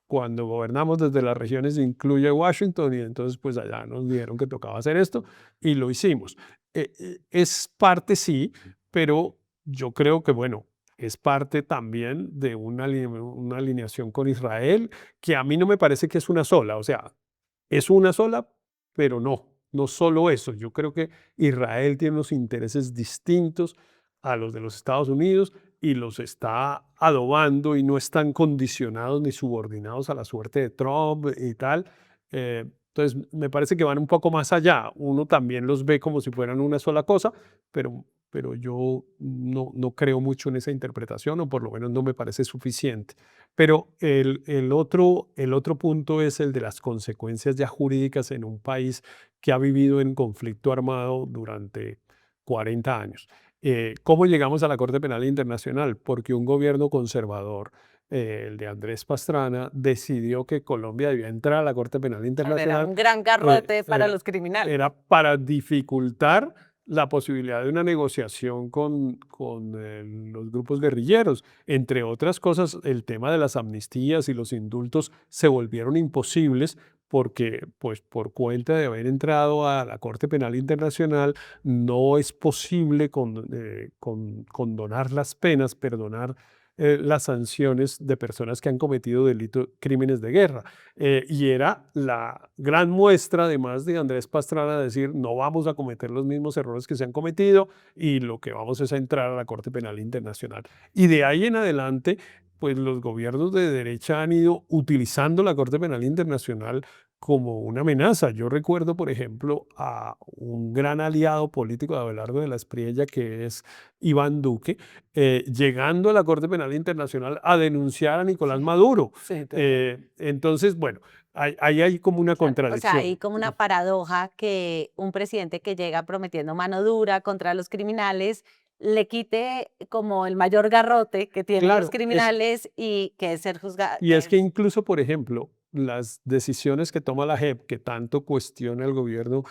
Speaker 2: cuando gobernamos desde las regiones incluye Washington y entonces pues allá nos dijeron que tocaba hacer esto y lo hicimos. Es parte sí, pero yo creo que bueno, es parte también de una alineación con Israel que a mí no me parece que es una sola, o sea, es una sola, pero no solo eso. Yo creo que Israel tiene unos intereses distintos a los de los Estados Unidos y los está adobando y no están condicionados ni subordinados a la suerte de Trump y tal. Entonces, me parece que van un poco más allá. Uno también los ve como si fueran una sola cosa, pero yo no creo mucho en esa interpretación, o por lo menos no me parece suficiente. Pero el otro punto es el de las consecuencias ya jurídicas en un país que ha vivido en conflicto armado durante 40 años. ¿Cómo llegamos a la Corte Penal Internacional? Porque un gobierno conservador, el de Andrés Pastrana, decidió que Colombia debía entrar a la Corte Penal
Speaker 1: Era
Speaker 2: Internacional.
Speaker 1: un gran garrote para los criminales.
Speaker 2: Era para dificultar la posibilidad de una negociación con los grupos guerrilleros. Entre otras cosas, el tema de las amnistías y los indultos se volvieron imposibles porque, pues, por cuenta de haber entrado a la Corte Penal Internacional, no es posible condonar las penas, perdonar las sanciones de personas que han cometido delitos, crímenes de guerra. Y era la gran muestra, además de Andrés Pastrana, decir, no vamos a cometer los mismos errores que se han cometido y lo que vamos es a entrar a la Corte Penal Internacional. Y de ahí en adelante, pues los gobiernos de derecha han ido utilizando la Corte Penal Internacional como una amenaza. Yo recuerdo, por ejemplo, a un gran aliado político de Abelardo de la Espriella, que es Iván Duque, llegando a la Corte Penal Internacional a denunciar a Nicolás Maduro.
Speaker 1: Sí,
Speaker 2: Entonces, bueno, ahí hay como una
Speaker 1: o sea,
Speaker 2: contradicción.
Speaker 1: hay como una paradoja que un presidente que llega prometiendo mano dura contra los criminales le quite como el mayor garrote que tienen
Speaker 2: Claro,
Speaker 1: los criminales y que es ser juzgado.
Speaker 2: y es que incluso, por ejemplo, las decisiones que toma la JEP, que tanto cuestiona el gobierno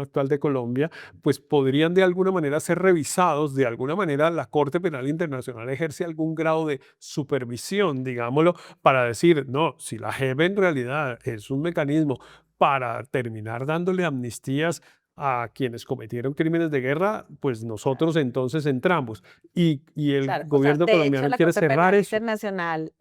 Speaker 2: actual de Colombia, pues podrían de alguna manera ser revisados. De alguna manera, la Corte Penal Internacional ejerce algún grado de supervisión, digámoslo, para decir, no, si la JEP en realidad es un mecanismo para terminar dándole amnistías a quienes cometieron crímenes de guerra, pues nosotros entonces entramos. Y el
Speaker 1: Claro, o sea,
Speaker 2: gobierno
Speaker 1: de hecho,
Speaker 2: colombiano
Speaker 1: la
Speaker 2: quiere
Speaker 1: Corte
Speaker 2: cerrar
Speaker 1: Penal
Speaker 2: eso.
Speaker 1: Internacional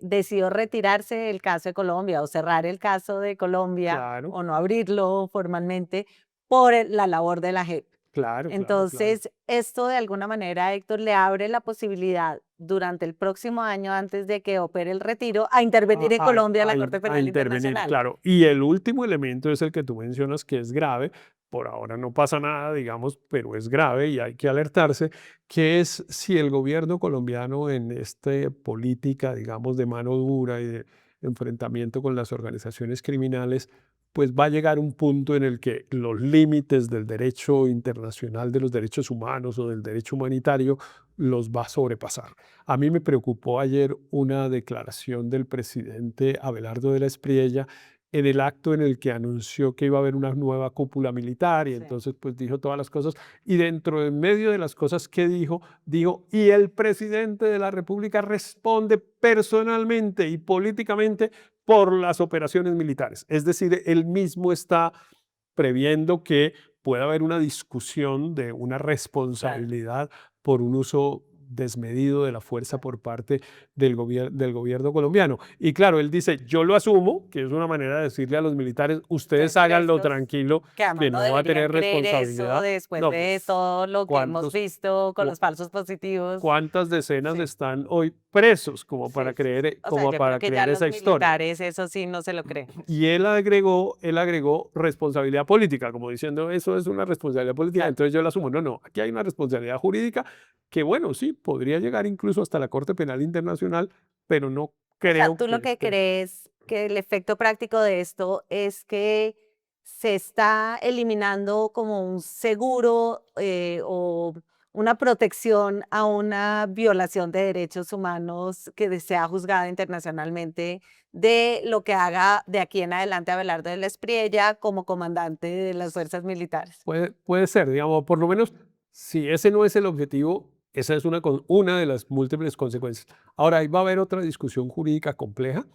Speaker 1: decidió retirarse del caso de Colombia o cerrar el caso de Colombia
Speaker 2: Claro,
Speaker 1: o no abrirlo formalmente por la labor de la JEP.
Speaker 2: claro.
Speaker 1: Entonces, esto de alguna manera, Héctor, le abre la posibilidad durante el próximo año, antes de que opere el retiro, a intervenir en Colombia en la Corte
Speaker 2: A
Speaker 1: Penal
Speaker 2: intervenir,
Speaker 1: Internacional.
Speaker 2: claro. Y el último elemento es el que tú mencionas, que es grave. Por ahora no pasa nada, digamos, pero es grave y hay que alertarse, que es si el gobierno colombiano en esta política, digamos, de mano dura y de enfrentamiento con las organizaciones criminales, pues va a llegar un punto en el que los límites del derecho internacional de los derechos humanos o del derecho humanitario los va a sobrepasar. A mí me preocupó ayer una declaración del presidente Abelardo de la Espriella en el acto en el que anunció que iba a haber una nueva cúpula militar y
Speaker 1: Sí.
Speaker 2: entonces pues dijo todas las cosas y dentro de medio de las cosas que dijo, y el presidente de la República responde personalmente y políticamente por las operaciones militares. Es decir, él mismo está previendo que pueda haber una discusión de una responsabilidad por un uso desmedido de la fuerza por parte del gobierno colombiano. Y claro, él dice, yo lo asumo, que es una manera de decirle a los militares, ustedes
Speaker 1: Ustedes
Speaker 2: háganlo
Speaker 1: prestos,
Speaker 2: tranquilo,
Speaker 1: que además
Speaker 2: que
Speaker 1: no
Speaker 2: no va a
Speaker 1: deberían
Speaker 2: tener
Speaker 1: creer eso
Speaker 2: responsabilidad.
Speaker 1: después
Speaker 2: No,
Speaker 1: de
Speaker 2: pues,
Speaker 1: todo lo que hemos
Speaker 2: ¿cuántos,
Speaker 1: visto con
Speaker 2: cu-
Speaker 1: los falsos positivos.
Speaker 2: cuántas decenas
Speaker 1: Sí.
Speaker 2: están hoy presos como para
Speaker 1: Sí, sí, sí.
Speaker 2: creer,
Speaker 1: O sea,
Speaker 2: como
Speaker 1: yo creo
Speaker 2: para
Speaker 1: que ya
Speaker 2: creer
Speaker 1: los
Speaker 2: esa historia?
Speaker 1: militares eso sí no se lo creen.
Speaker 2: Y él agregó responsabilidad política, como diciendo, eso es una responsabilidad política,
Speaker 1: Claro.
Speaker 2: entonces yo la asumo. No, aquí hay una responsabilidad jurídica que, bueno, sí, podría llegar incluso hasta la Corte Penal Internacional, pero no
Speaker 1: O sea,
Speaker 2: creo
Speaker 1: tú lo
Speaker 2: que
Speaker 1: que
Speaker 2: esté.
Speaker 1: crees que el efecto práctico de esto es que se está eliminando como un seguro o una protección a una violación de derechos humanos que sea juzgada internacionalmente de lo que haga de aquí en adelante Abelardo de la Espriella como comandante de las fuerzas militares.
Speaker 2: Puede ser, digamos, por lo menos, si ese no es el objetivo, esa es una de las múltiples consecuencias. Ahora, ahí va a haber otra discusión jurídica compleja,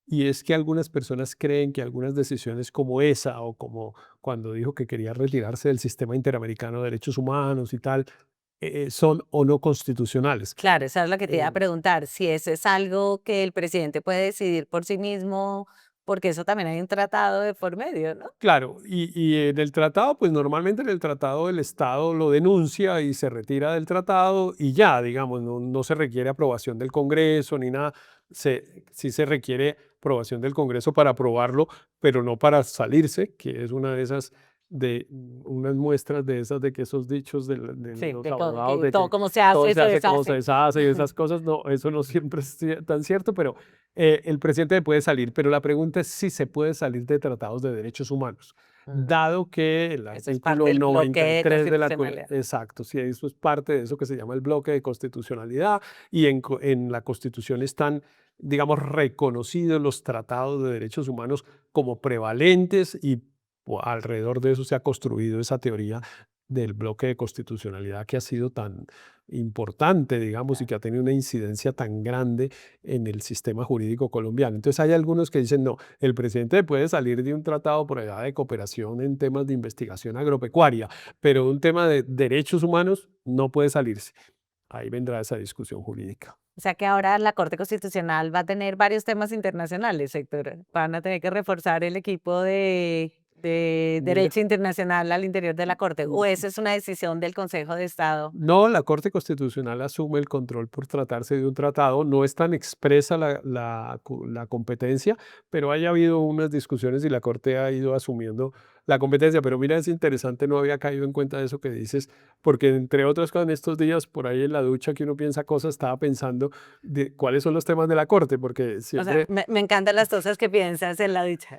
Speaker 2: y es que algunas personas creen que algunas decisiones como esa, o como cuando dijo que quería retirarse del sistema interamericano de derechos humanos y tal, son o no constitucionales.
Speaker 1: Claro, eso es lo que te iba a
Speaker 2: Eh,
Speaker 1: preguntar, si eso es algo que el presidente puede decidir por sí mismo, porque eso también hay un tratado de por medio, ¿no?
Speaker 2: Claro, y en el tratado, pues normalmente en el tratado el Estado lo denuncia y se retira del tratado y ya, digamos, no se requiere aprobación del Congreso ni nada. Sí se requiere aprobación del Congreso para aprobarlo, pero no para salirse, que es una de esas, unas muestras de esas de que esos dichos de
Speaker 1: Sí,
Speaker 2: los
Speaker 1: de
Speaker 2: abogados
Speaker 1: que
Speaker 2: de
Speaker 1: todo
Speaker 2: que
Speaker 1: como se
Speaker 2: todo
Speaker 1: hace,
Speaker 2: se
Speaker 1: se
Speaker 2: hace como se
Speaker 1: deshace.
Speaker 2: deshace y esas cosas, no, eso no siempre es tan cierto, pero el presidente puede salir, pero la pregunta es si se puede salir de tratados de derechos humanos,
Speaker 1: Mm,
Speaker 2: dado que el
Speaker 1: Eso es parte
Speaker 2: artículo
Speaker 1: del bloque de
Speaker 2: 93 de
Speaker 1: constitucionalidad.
Speaker 2: exacto, si eso es parte de eso que se llama el bloque de constitucionalidad, y en la Constitución están, digamos, reconocidos los tratados de derechos humanos como prevalentes y alrededor de eso se ha construido esa teoría del bloque de constitucionalidad que ha sido tan importante, digamos, y que ha tenido una incidencia tan grande en el sistema jurídico colombiano. Entonces hay algunos que dicen, no, el presidente puede salir de un tratado por allá de cooperación en temas de investigación agropecuaria, pero un tema de derechos humanos no puede salirse. Ahí vendrá esa discusión jurídica.
Speaker 1: O sea que ahora la Corte Constitucional va a tener varios temas internacionales, Héctor. Van a tener que reforzar el equipo de
Speaker 2: Mira,
Speaker 1: derecho internacional al interior de la Corte. ¿O esa es una decisión del Consejo de Estado?
Speaker 2: no, la Corte Constitucional asume el control por tratarse de un tratado. No es tan expresa la competencia, pero haya habido unas discusiones y la Corte ha ido asumiendo la competencia. Pero mira, es interesante, no había caído en cuenta de eso que dices, porque entre otras cosas, en estos días, por ahí en la ducha que uno piensa cosas, estaba pensando de cuáles son los temas de la Corte, porque
Speaker 1: O sea,
Speaker 2: siempre,
Speaker 1: me encantan las cosas que piensas en la ducha.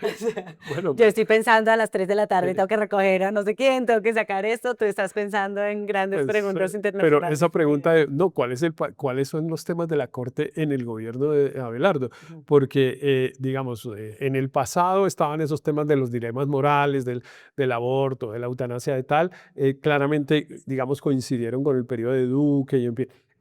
Speaker 1: O sea,
Speaker 2: bueno,
Speaker 1: yo estoy pensando a las 3 de la tarde,
Speaker 2: eh,
Speaker 1: tengo que recoger a no sé quién, tengo que sacar esto, tú estás pensando en grandes
Speaker 2: pues,
Speaker 1: preguntas
Speaker 2: pero
Speaker 1: internacionales.
Speaker 2: esa pregunta de, no, ¿cuáles son los temas de la Corte en el gobierno de Abelardo?
Speaker 1: Ujú.
Speaker 2: Porque, digamos, en el pasado estaban esos temas de los dilemas morales, del aborto, de la eutanasia, de tal, claramente, digamos, coincidieron con el periodo de Duque y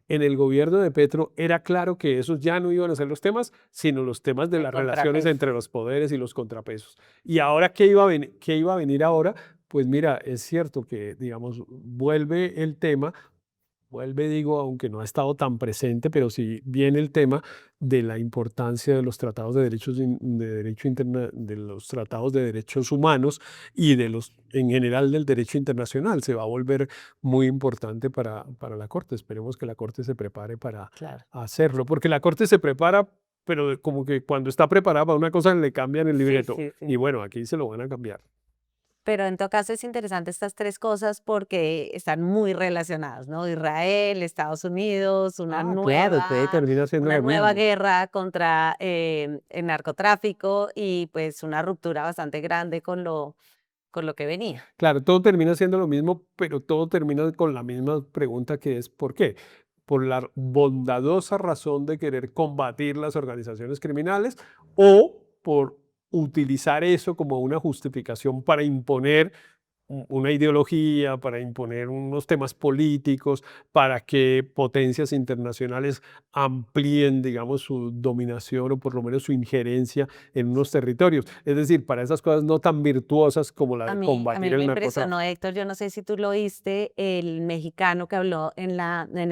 Speaker 2: en el gobierno de Petro era claro que esos ya no iban a ser los temas, sino los temas de
Speaker 1: El
Speaker 2: las relaciones
Speaker 1: contrapeso.
Speaker 2: entre los poderes y los contrapesos. ¿Y ahora qué iba a venir ahora? Pues mira, es cierto que, digamos, vuelve el tema, vuelve, digo, aunque no ha estado tan presente, pero sí viene el tema de la importancia de los tratados de de los tratados de derechos humanos y en general del derecho internacional. Se va a volver muy importante para la Corte. Esperemos que la Corte se prepare para
Speaker 1: Claro.
Speaker 2: hacerlo, porque la Corte se prepara, pero como que cuando está preparada para una cosa le cambian el
Speaker 1: Sí,
Speaker 2: libreto.
Speaker 1: sí,
Speaker 2: Y
Speaker 1: sí.
Speaker 2: bueno, aquí se lo van a cambiar.
Speaker 1: Pero en todo caso es interesante estas 3 cosas porque están muy relacionadas, ¿no? Israel, Estados Unidos,
Speaker 2: Ah, claro, todo termina siendo
Speaker 1: una
Speaker 2: lo
Speaker 1: nueva
Speaker 2: mismo.
Speaker 1: guerra contra, el narcotráfico y, pues, una ruptura bastante grande con lo que venía.
Speaker 2: Claro, todo termina siendo lo mismo, pero todo termina con la misma pregunta que es ¿por qué? Por la bondadosa razón de querer combatir las organizaciones criminales o por utilizar eso como una justificación para imponer una ideología, para imponer unos temas políticos, para que potencias internacionales amplíen, digamos, su dominación o por lo menos su injerencia en unos territorios. Es decir, para esas cosas no tan virtuosas como la de
Speaker 1: A
Speaker 2: combatir
Speaker 1: mí me
Speaker 2: el
Speaker 1: impresionó,
Speaker 2: narcotráfico.
Speaker 1: Héctor, yo no sé si tú lo oíste, el mexicano que habló en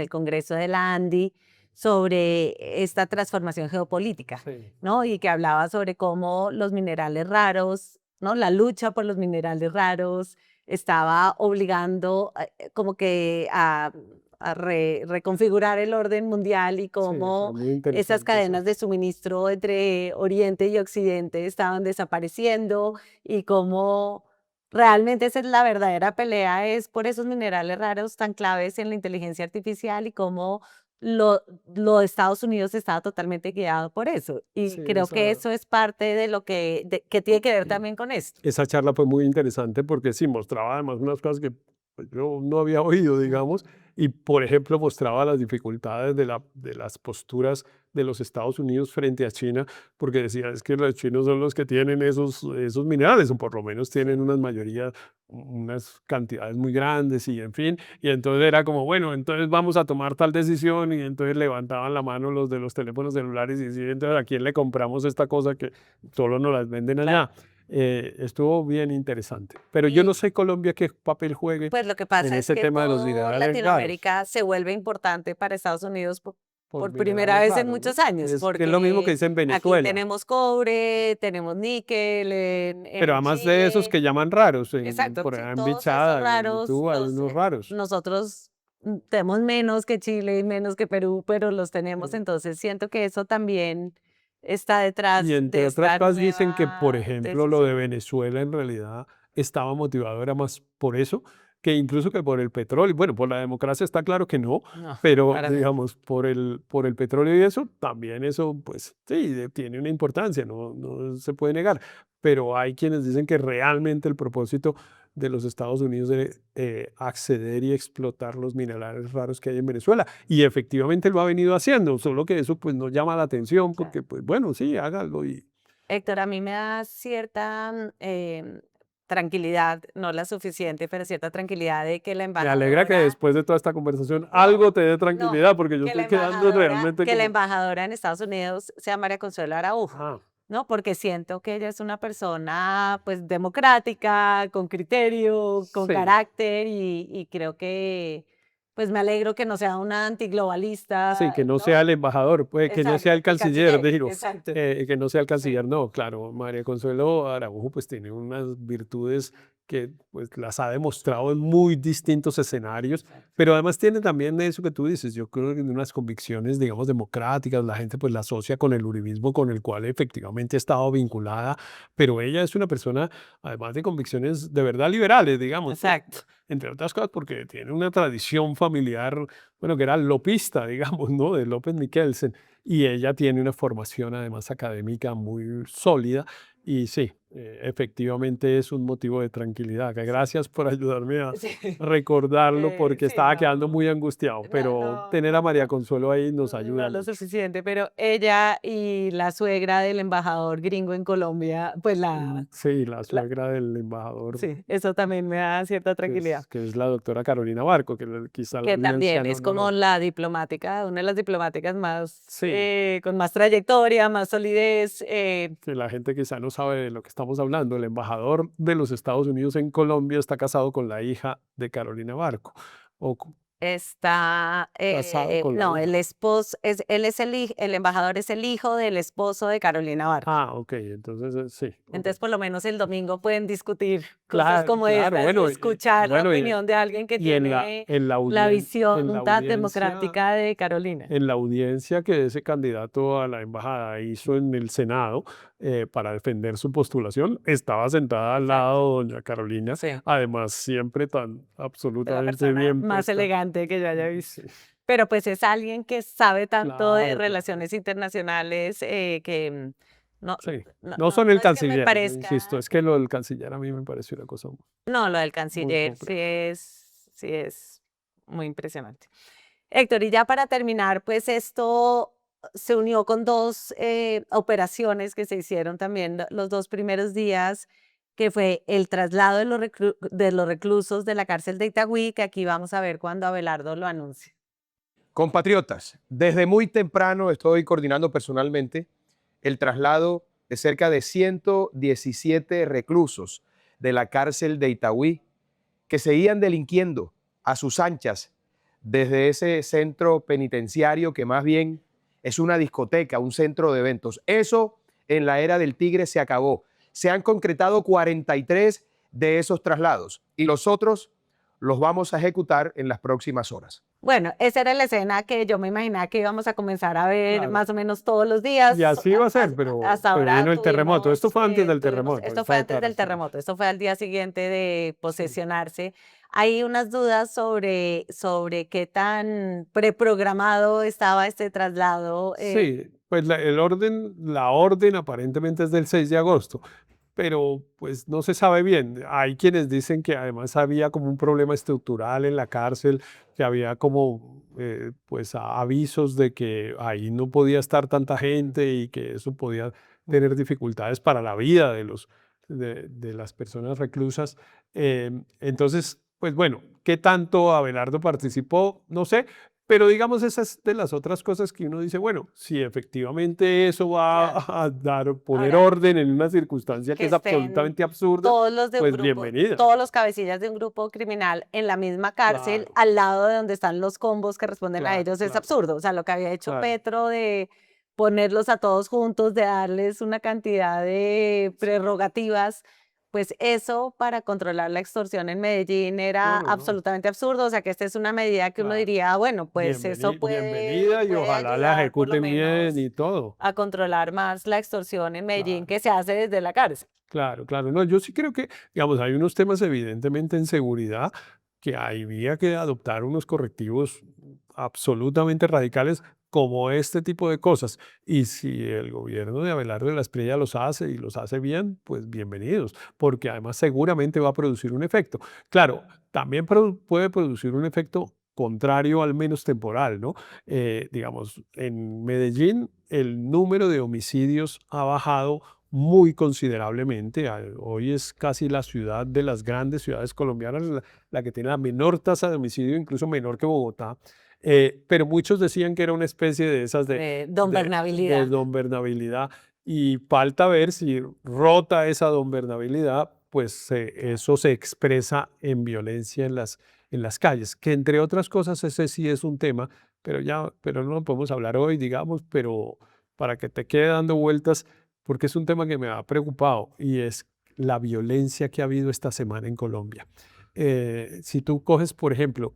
Speaker 1: el Congreso de la ANDI sobre esta transformación geopolítica,
Speaker 2: Sí.
Speaker 1: ¿no? Y que hablaba sobre cómo los minerales raros, ¿no? La lucha por los minerales raros estaba obligando como que a reconfigurar el orden mundial y
Speaker 2: Sí, fue
Speaker 1: cómo
Speaker 2: muy
Speaker 1: esas
Speaker 2: interesante eso.
Speaker 1: cadenas de suministro entre Oriente y Occidente estaban desapareciendo y cómo realmente esa es la verdadera pelea, es por esos minerales raros tan claves en la inteligencia artificial y cómo lo de Estados Unidos estaba totalmente guiado por eso. Y
Speaker 2: Sí,
Speaker 1: creo que eso es parte de lo que tiene que ver también con esto.
Speaker 2: esa charla fue muy interesante porque sí mostraba además unas cosas que pues, yo no había oído, digamos, y por ejemplo mostraba las dificultades de las posturas de los Estados Unidos frente a China, porque decía, es que los chinos son los que tienen esos minerales, o por lo menos tienen unas mayorías, unas cantidades muy grandes y en fin, y entonces era como, bueno, entonces vamos a tomar tal decisión y entonces levantaban la mano los de los teléfonos celulares y decían, entonces ¿a quién le compramos esta cosa que solo nos las venden allá? Estuvo bien interesante, pero yo no
Speaker 1: Y
Speaker 2: sé Colombia qué papel juegue
Speaker 1: pues lo que
Speaker 2: en
Speaker 1: pasa es
Speaker 2: ese
Speaker 1: que
Speaker 2: tema de los
Speaker 1: todo
Speaker 2: minerales raros,
Speaker 1: Latinoamérica se vuelve importante para Estados Unidos
Speaker 2: por
Speaker 1: por primera
Speaker 2: minerales
Speaker 1: vez en
Speaker 2: raros,
Speaker 1: muchos
Speaker 2: ¿no?
Speaker 1: años,
Speaker 2: Es lo mismo que
Speaker 1: porque
Speaker 2: dice en
Speaker 1: aquí
Speaker 2: Venezuela,
Speaker 1: tenemos cobre, tenemos níquel
Speaker 2: pero
Speaker 1: en
Speaker 2: además de esos
Speaker 1: Chile.
Speaker 2: que llaman raros,
Speaker 1: Exacto,
Speaker 2: por
Speaker 1: sí,
Speaker 2: allá en
Speaker 1: todos esos
Speaker 2: Bichada, en
Speaker 1: raros,
Speaker 2: YouTube hay unos raros.
Speaker 1: nosotros tenemos menos que Chile y menos que Perú, pero los tenemos, entonces siento que eso también está
Speaker 2: Y
Speaker 1: detrás de
Speaker 2: entre otras
Speaker 1: esta
Speaker 2: cosas dicen que, por
Speaker 1: nueva
Speaker 2: ejemplo, lo de
Speaker 1: decisión.
Speaker 2: Venezuela en realidad estaba motivado, era más por eso, que incluso que por el petróleo. Bueno, por la democracia está claro que no,
Speaker 1: No,
Speaker 2: pero
Speaker 1: para nada.
Speaker 2: digamos, por el petróleo y eso, también eso, pues sí, tiene una importancia, no se puede negar. Pero hay quienes dicen que realmente el propósito de los Estados Unidos de acceder y explotar los minerales raros que hay en Venezuela. Y efectivamente lo ha venido haciendo, solo que eso pues no llama la atención
Speaker 1: Claro.
Speaker 2: porque pues bueno, sí, hágalo y
Speaker 1: Héctor, a mí me da cierta tranquilidad, no la suficiente, pero cierta tranquilidad de que la
Speaker 2: me alegra que
Speaker 1: embajadora,
Speaker 2: después de toda esta conversación
Speaker 1: no,
Speaker 2: algo te dé
Speaker 1: no,
Speaker 2: tranquilidad porque yo
Speaker 1: que la
Speaker 2: estoy quedando
Speaker 1: embajadora,
Speaker 2: realmente
Speaker 1: que la
Speaker 2: como,
Speaker 1: embajadora en Estados Unidos sea María Consuelo Araujo.
Speaker 2: ah,
Speaker 1: ¿No? Porque siento que ella es una persona, pues, democrática, con criterio, con
Speaker 2: sí,
Speaker 1: carácter, y creo que, pues, me alegro que no sea una
Speaker 2: sí,
Speaker 1: antiglobalista,
Speaker 2: que no
Speaker 1: ¿no?
Speaker 2: sea el embajador, pues que no sea
Speaker 1: Exacto,
Speaker 2: el
Speaker 1: el
Speaker 2: canciller,
Speaker 1: canciller,
Speaker 2: digo,
Speaker 1: exacto.
Speaker 2: que no sea el
Speaker 1: Sí,
Speaker 2: canciller, no, claro, María Consuelo Araujo pues tiene unas virtudes que pues las ha demostrado en muy distintos escenarios, pero además tiene también eso que tú dices, yo creo que unas convicciones, digamos, democráticas, la gente pues la asocia con el uribismo con el cual efectivamente ha estado vinculada, pero ella es una persona, además de convicciones de verdad liberales, digamos, pues,
Speaker 1: exacto.
Speaker 2: entre otras cosas porque tiene una tradición familiar, bueno, que era lopista, digamos, ¿no? De López Miquelsen, y ella tiene una formación además académica muy sólida, y sí, efectivamente es un motivo de tranquilidad, que gracias por ayudarme a
Speaker 1: Sí,
Speaker 2: recordarlo porque
Speaker 1: sí,
Speaker 2: estaba quedando muy angustiado, pero tener a María Consuelo ahí nos ayuda
Speaker 1: no lo
Speaker 2: mucho.
Speaker 1: suficiente, pero ella y la suegra del embajador gringo en Colombia, pues
Speaker 2: Sí, la
Speaker 1: la
Speaker 2: suegra del embajador,
Speaker 1: sí, eso también me da cierta tranquilidad.
Speaker 2: que es la doctora Carolina Barco, que quizá la
Speaker 1: Que también
Speaker 2: anciano
Speaker 1: es
Speaker 2: no
Speaker 1: como
Speaker 2: lo...
Speaker 1: la diplomática, una de las diplomáticas más,
Speaker 2: Sí,
Speaker 1: con más trayectoria, más solidez.
Speaker 2: que la gente quizá no sabe de lo que estamos hablando. El embajador de los Estados Unidos en Colombia está casado con la hija de Carolina Barco, o
Speaker 1: Está,
Speaker 2: casado con la
Speaker 1: no,
Speaker 2: hija.
Speaker 1: el esposo, él es el embajador es el hijo del esposo de Carolina Barco.
Speaker 2: Ah, ok, entonces sí, ok.
Speaker 1: Entonces, por lo menos el domingo pueden discutir cosas
Speaker 2: Claro,
Speaker 1: como
Speaker 2: claro,
Speaker 1: estas y
Speaker 2: bueno,
Speaker 1: escuchar la
Speaker 2: bueno,
Speaker 1: opinión de alguien que
Speaker 2: y
Speaker 1: tiene la
Speaker 2: en la
Speaker 1: visión tan
Speaker 2: audiencia,
Speaker 1: democrática de Carolina.
Speaker 2: en la audiencia que ese candidato a la embajada hizo en el Senado para defender su postulación, estaba sentada al
Speaker 1: Exacto.
Speaker 2: lado doña Carolina,
Speaker 1: Sí.
Speaker 2: además siempre tan
Speaker 1: De la
Speaker 2: absolutamente
Speaker 1: persona
Speaker 2: bien
Speaker 1: más
Speaker 2: puesta.
Speaker 1: elegante que yo haya visto.
Speaker 2: Sí,
Speaker 1: Pero pues es alguien que sabe tanto de
Speaker 2: claro, claro.
Speaker 1: relaciones internacionales que no,
Speaker 2: Sí,
Speaker 1: no,
Speaker 2: no
Speaker 1: no,
Speaker 2: son
Speaker 1: no
Speaker 2: el
Speaker 1: es que me
Speaker 2: canciller, yo insisto,
Speaker 1: parezca,
Speaker 2: es que lo del canciller a mí me pareció una cosa
Speaker 1: no, lo del
Speaker 2: muy
Speaker 1: canciller
Speaker 2: compleja.
Speaker 1: sí es muy impresionante. Héctor, y ya para terminar, pues esto se unió con dos operaciones que se hicieron también los dos primeros días, que fue el traslado de de los reclusos de la cárcel de Itagüí, que aquí vamos a ver cuando Abelardo lo anuncie.
Speaker 5: Compatriotas, desde muy temprano estoy coordinando personalmente el traslado de cerca de 117 reclusos de la cárcel de Itagüí que seguían delinquiendo a sus anchas desde ese centro penitenciario que más bien es una discoteca, un centro de eventos. Eso en la era del Tigre se acabó. Se han concretado 43 de esos traslados y los otros los vamos a ejecutar en las próximas horas.
Speaker 1: Bueno, esa era la escena que yo me imaginaba que íbamos a comenzar a ver
Speaker 2: Claro.
Speaker 1: más o menos todos los
Speaker 2: Y
Speaker 1: días.
Speaker 2: así iba a ser, pero,
Speaker 1: Hasta
Speaker 2: pero
Speaker 1: ahora
Speaker 2: vino el terremoto. Esto fue antes del terremoto.
Speaker 1: esto fue
Speaker 2: esta
Speaker 1: antes del
Speaker 2: declaración.
Speaker 1: terremoto, esto fue al día siguiente de
Speaker 2: Sí.
Speaker 1: posesionarse. Hay unas dudas sobre qué tan preprogramado estaba este traslado.
Speaker 2: Sí, pues la orden aparentemente es del 6 de agosto, pero pues no se sabe bien. Hay quienes dicen que además había como un problema estructural en la cárcel, que había como pues avisos de que ahí no podía estar tanta gente y que eso podía tener dificultades para la vida de las personas reclusas. Entonces, pues bueno, ¿qué tanto Abelardo participó? No sé, pero digamos esas de las otras cosas que uno dice, bueno, si efectivamente eso va
Speaker 1: Claro.
Speaker 2: poner
Speaker 1: Ahora,
Speaker 2: orden en una circunstancia que
Speaker 1: que
Speaker 2: es
Speaker 1: estén
Speaker 2: absolutamente absurda,
Speaker 1: todos los de un
Speaker 2: pues
Speaker 1: grupo,
Speaker 2: bienvenida.
Speaker 1: todos los cabecillas de un grupo criminal en la misma cárcel,
Speaker 2: Claro,
Speaker 1: al lado de donde están los combos que responden a
Speaker 2: claro,
Speaker 1: ellos, es
Speaker 2: claro,
Speaker 1: absurdo. O sea, lo que había hecho
Speaker 2: claro.
Speaker 1: Petro de ponerlos a todos juntos, de darles una cantidad de prerrogativas, pues eso para controlar la extorsión en Medellín
Speaker 2: No,
Speaker 1: era
Speaker 2: no, no,
Speaker 1: absolutamente absurdo. O sea, que esta es una medida que uno
Speaker 2: claro.
Speaker 1: diría, bueno, pues eso
Speaker 2: Bienvenida y
Speaker 1: puede
Speaker 2: ojalá la
Speaker 1: ayudar por lo
Speaker 2: ejecuten bien
Speaker 1: menos
Speaker 2: y todo.
Speaker 1: a controlar más la extorsión en Medellín
Speaker 2: Claro,
Speaker 1: que se hace desde la cárcel.
Speaker 2: claro, claro. No, yo sí creo que, digamos, hay unos temas evidentemente en seguridad que había que adoptar unos correctivos absolutamente radicales como este tipo de cosas. Y si el gobierno de Abelardo de la Espriella los hace y los hace bien, pues bienvenidos, porque además seguramente va a producir un efecto. Claro, también puede producir un efecto contrario, al menos temporal, ¿no? Digamos, en Medellín el número de homicidios ha bajado muy considerablemente. Hoy es casi la ciudad de las grandes ciudades colombianas, la que tiene la menor tasa de homicidio, incluso menor que Bogotá. Pero muchos decían que era una especie de esas
Speaker 1: De don
Speaker 2: de
Speaker 1: Bernabilidad.
Speaker 2: donbernabilidad y falta ver si rota esa donbernabilidad, pues eso se expresa en violencia en las calles, que entre otras cosas ese sí es un tema, pero no lo podemos hablar hoy, digamos, pero para que te quede dando vueltas, porque es un tema que me ha preocupado y es la violencia que ha habido esta semana en Colombia. Si tú coges, por ejemplo,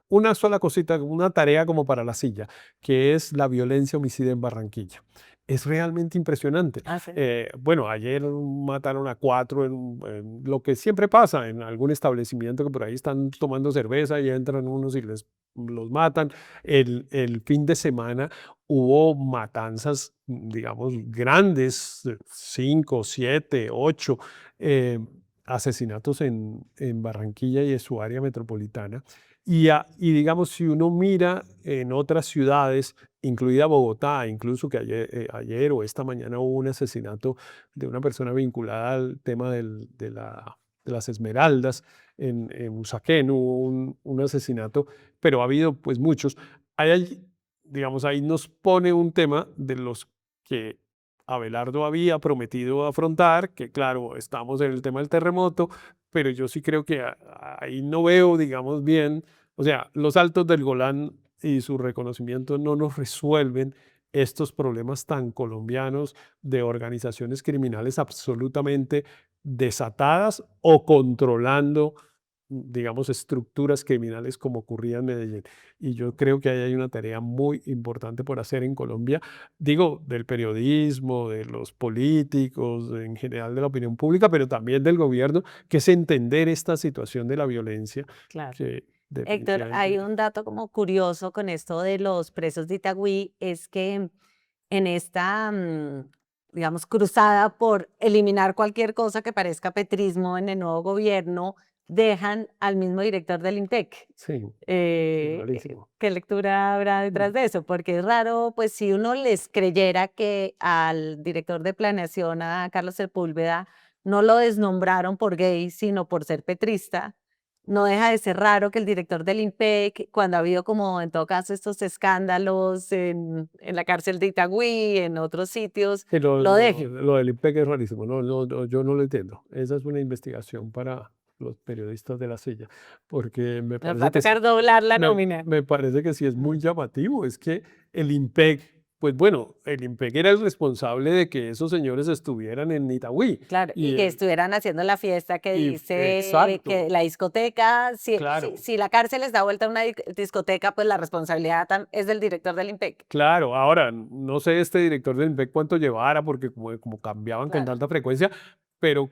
Speaker 2: una sola cosita, una tarea como para la silla, que es la violencia homicida en Barranquilla. Es realmente impresionante.
Speaker 1: Ah, sí.
Speaker 2: Bueno, ayer mataron a 4 en lo que siempre pasa en algún establecimiento que por ahí están tomando cerveza y entran unos y los matan. El fin de semana hubo matanzas, digamos, grandes, 5, 7, 8 asesinatos en Barranquilla y en su área metropolitana. Y digamos, si uno mira en otras ciudades, incluida Bogotá, incluso que ayer o esta mañana hubo un asesinato de una persona vinculada al tema de las Esmeraldas en Usaquén, hubo un asesinato, pero ha habido pues muchos. Digamos, ahí nos pone un tema de los que Abelardo había prometido afrontar, que claro, estamos en el tema del terremoto, pero yo sí creo que ahí no veo, digamos, bien, o sea, los Altos del Golán y su reconocimiento no nos resuelven estos problemas tan colombianos de organizaciones criminales absolutamente desatadas o controlando, digamos, estructuras criminales como ocurría en Medellín. Y yo creo que ahí hay una tarea muy importante por hacer en Colombia, digo, del periodismo, de los políticos, en general de la opinión pública, pero también del gobierno, que es entender esta situación de la violencia
Speaker 1: Claro.
Speaker 2: que
Speaker 1: Héctor, hay
Speaker 2: definitivamente...
Speaker 1: un dato como curioso con esto de los presos de Itagüí, es que en esta, digamos, cruzada por eliminar cualquier cosa que parezca petrismo en el nuevo gobierno, dejan al mismo director del INPEC.
Speaker 2: Sí, sí, rarísimo.
Speaker 1: ¿Qué lectura habrá
Speaker 2: Mm.
Speaker 1: detrás de eso? Porque es raro, pues si uno les creyera que al director de planeación, a Carlos Sepúlveda, no lo desnombraron por gay, sino por ser petrista, no deja de ser raro que el director del INPEC, cuando ha habido como en todo caso estos escándalos en la cárcel de Itagüí, en otros sitios,
Speaker 2: Sí,
Speaker 1: lo deje.
Speaker 2: lo del IMPEC es rarísimo, yo no lo entiendo. Esa es una investigación para los periodistas de la silla, porque
Speaker 1: Nos va a tocar doblar la nómina.
Speaker 2: me parece que sí es muy llamativo. Es que el IMPEC, pues bueno, el IMPEC era el responsable de que esos señores estuvieran en Itagüí.
Speaker 1: Claro, y
Speaker 2: Y,
Speaker 1: que estuvieran haciendo la fiesta que dice
Speaker 2: exacto,
Speaker 1: que la discoteca,
Speaker 2: claro.
Speaker 1: si la cárcel les da vuelta a una discoteca, pues la responsabilidad es del director del INPEC.
Speaker 2: Claro, ahora no sé este director del INPEC cuánto llevara, porque como cambiaban con
Speaker 1: Claro,
Speaker 2: tanta frecuencia, pero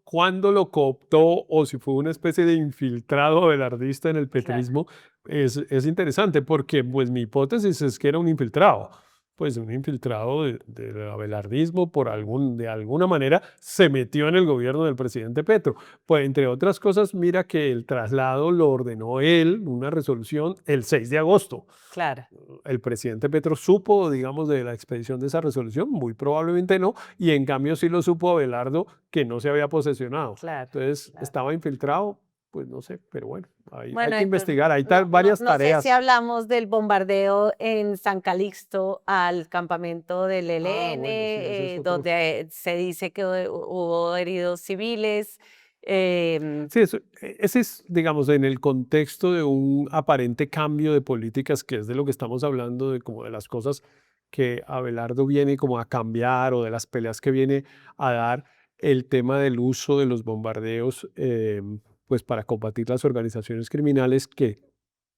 Speaker 2: cuándo lo cooptó o si fue una especie de infiltrado abelardista en el
Speaker 1: claro.
Speaker 2: petrismo, es interesante, porque pues mi hipótesis es que era un infiltrado. pues un infiltrado del abelardismo de alguna manera se metió en el gobierno del presidente Petro. Pues entre otras cosas, mira que el traslado lo ordenó él, una resolución, el 6 de agosto.
Speaker 1: Claro,
Speaker 2: El presidente Petro supo, digamos, de la expedición de esa resolución, muy probablemente no, y en cambio sí lo supo Abelardo, que no se había posesionado.
Speaker 1: claro.
Speaker 2: Entonces,
Speaker 1: claro.
Speaker 2: estaba infiltrado, pues no sé, pero bueno, hay
Speaker 1: Bueno,
Speaker 2: que
Speaker 1: Héctor,
Speaker 2: investigar, hay
Speaker 1: no
Speaker 2: varias
Speaker 1: sé si
Speaker 2: tareas.
Speaker 1: hablamos del bombardeo en San Calixto al campamento del ELN,
Speaker 2: Bueno, sí, ese es otro.
Speaker 1: donde se dice que hubo heridos civiles.
Speaker 2: Sí, ese es, digamos, en el contexto de un aparente cambio de políticas, que es de lo que estamos hablando, de como de las cosas que Abelardo viene como a cambiar o de las peleas que viene a dar, el tema del uso de los bombardeos, pues para combatir las organizaciones criminales,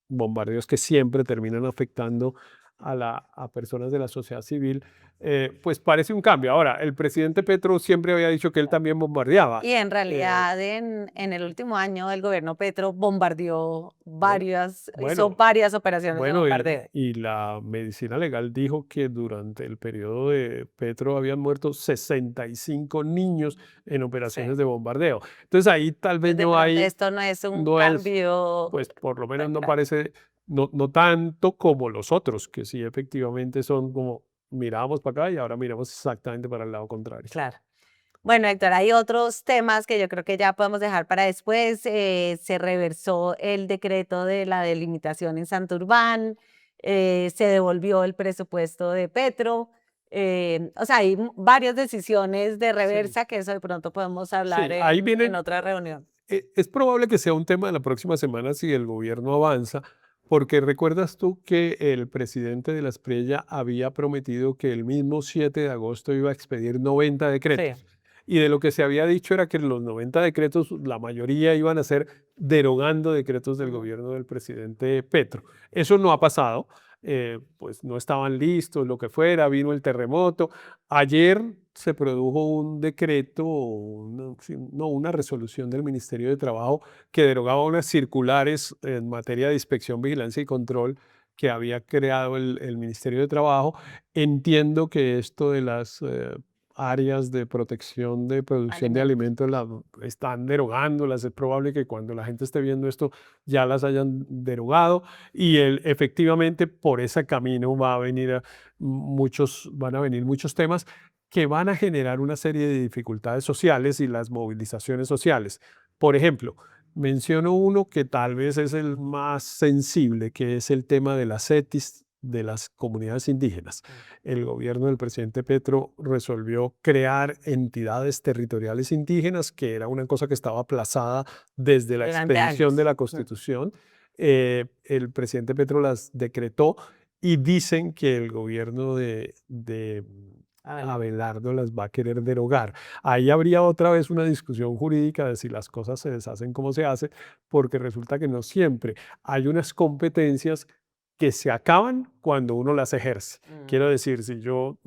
Speaker 2: bombardeos que siempre terminan afectando a personas de la sociedad civil, pues parece un cambio. Ahora, el presidente Petro siempre había dicho que él también bombardeaba.
Speaker 1: Y en
Speaker 2: Eh,
Speaker 1: realidad en el último año el gobierno Petro bombardeó
Speaker 2: bueno,
Speaker 1: hizo
Speaker 2: bueno,
Speaker 1: varias operaciones de
Speaker 2: bueno,
Speaker 1: bombardeo.
Speaker 2: y la medicina legal dijo que durante el periodo de Petro habían muerto 65 niños en operaciones
Speaker 1: Sí.
Speaker 2: de bombardeo. Entonces ahí tal vez
Speaker 1: Pues de
Speaker 2: no
Speaker 1: pronto
Speaker 2: hay,
Speaker 1: esto no es un
Speaker 2: no es,
Speaker 1: cambio
Speaker 2: pues por lo menos
Speaker 1: tan
Speaker 2: no
Speaker 1: grande.
Speaker 2: parece, no tanto como los otros, que sí efectivamente son como mirábamos para acá y ahora miramos exactamente para el lado contrario.
Speaker 1: Claro. Bueno, Héctor, hay otros temas que yo creo que ya podemos dejar para después. Se reversó el decreto de la delimitación en Santurbán, se devolvió el presupuesto de Petro. O sea, hay varias decisiones de
Speaker 2: Sí,
Speaker 1: reversa que eso de pronto podemos hablar
Speaker 2: sí, ahí
Speaker 1: en
Speaker 2: vienen,
Speaker 1: otra reunión.
Speaker 2: es probable que sea un tema de la próxima semana si el gobierno avanza, porque recuerdas tú que el presidente de la Espriella había prometido que el mismo 7 de agosto iba a expedir 90
Speaker 1: Sí,
Speaker 2: decretos. Y de lo que se había dicho era que los 90 decretos, la mayoría iban a ser derogando decretos del
Speaker 1: ujú,
Speaker 2: gobierno del presidente Petro. Eso no ha pasado, pues no estaban listos, lo que fuera, vino el terremoto. Ayer se produjo un decreto, sí, no, una resolución del Ministerio de Trabajo que derogaba unas circulares en materia de inspección, vigilancia y control que había creado el Ministerio de Trabajo. Entiendo que esto de las áreas de protección de producción de
Speaker 1: alimentos.
Speaker 2: alimentos están derogándolas. Es probable que cuando la gente esté viendo esto ya las hayan derogado y efectivamente por ese camino van a venir muchos temas que van a generar una serie de dificultades sociales y las movilizaciones sociales. Por ejemplo, menciono uno que tal vez es el más sensible, que es el tema de las ETIs de las comunidades indígenas. El gobierno del presidente Petro resolvió crear entidades territoriales indígenas, que era una cosa que estaba aplazada desde la
Speaker 1: Durante
Speaker 2: expedición de
Speaker 1: años.
Speaker 2: la Constitución. El presidente Petro las decretó y dicen que el gobierno de
Speaker 1: Abelardo.
Speaker 2: Abelardo las va a querer derogar. Ahí habría otra vez una discusión jurídica de si las cosas se deshacen como se hace, porque resulta que no siempre. Hay unas competencias que se acaban cuando uno las ejerce.
Speaker 1: Mm.
Speaker 2: Quiero decir,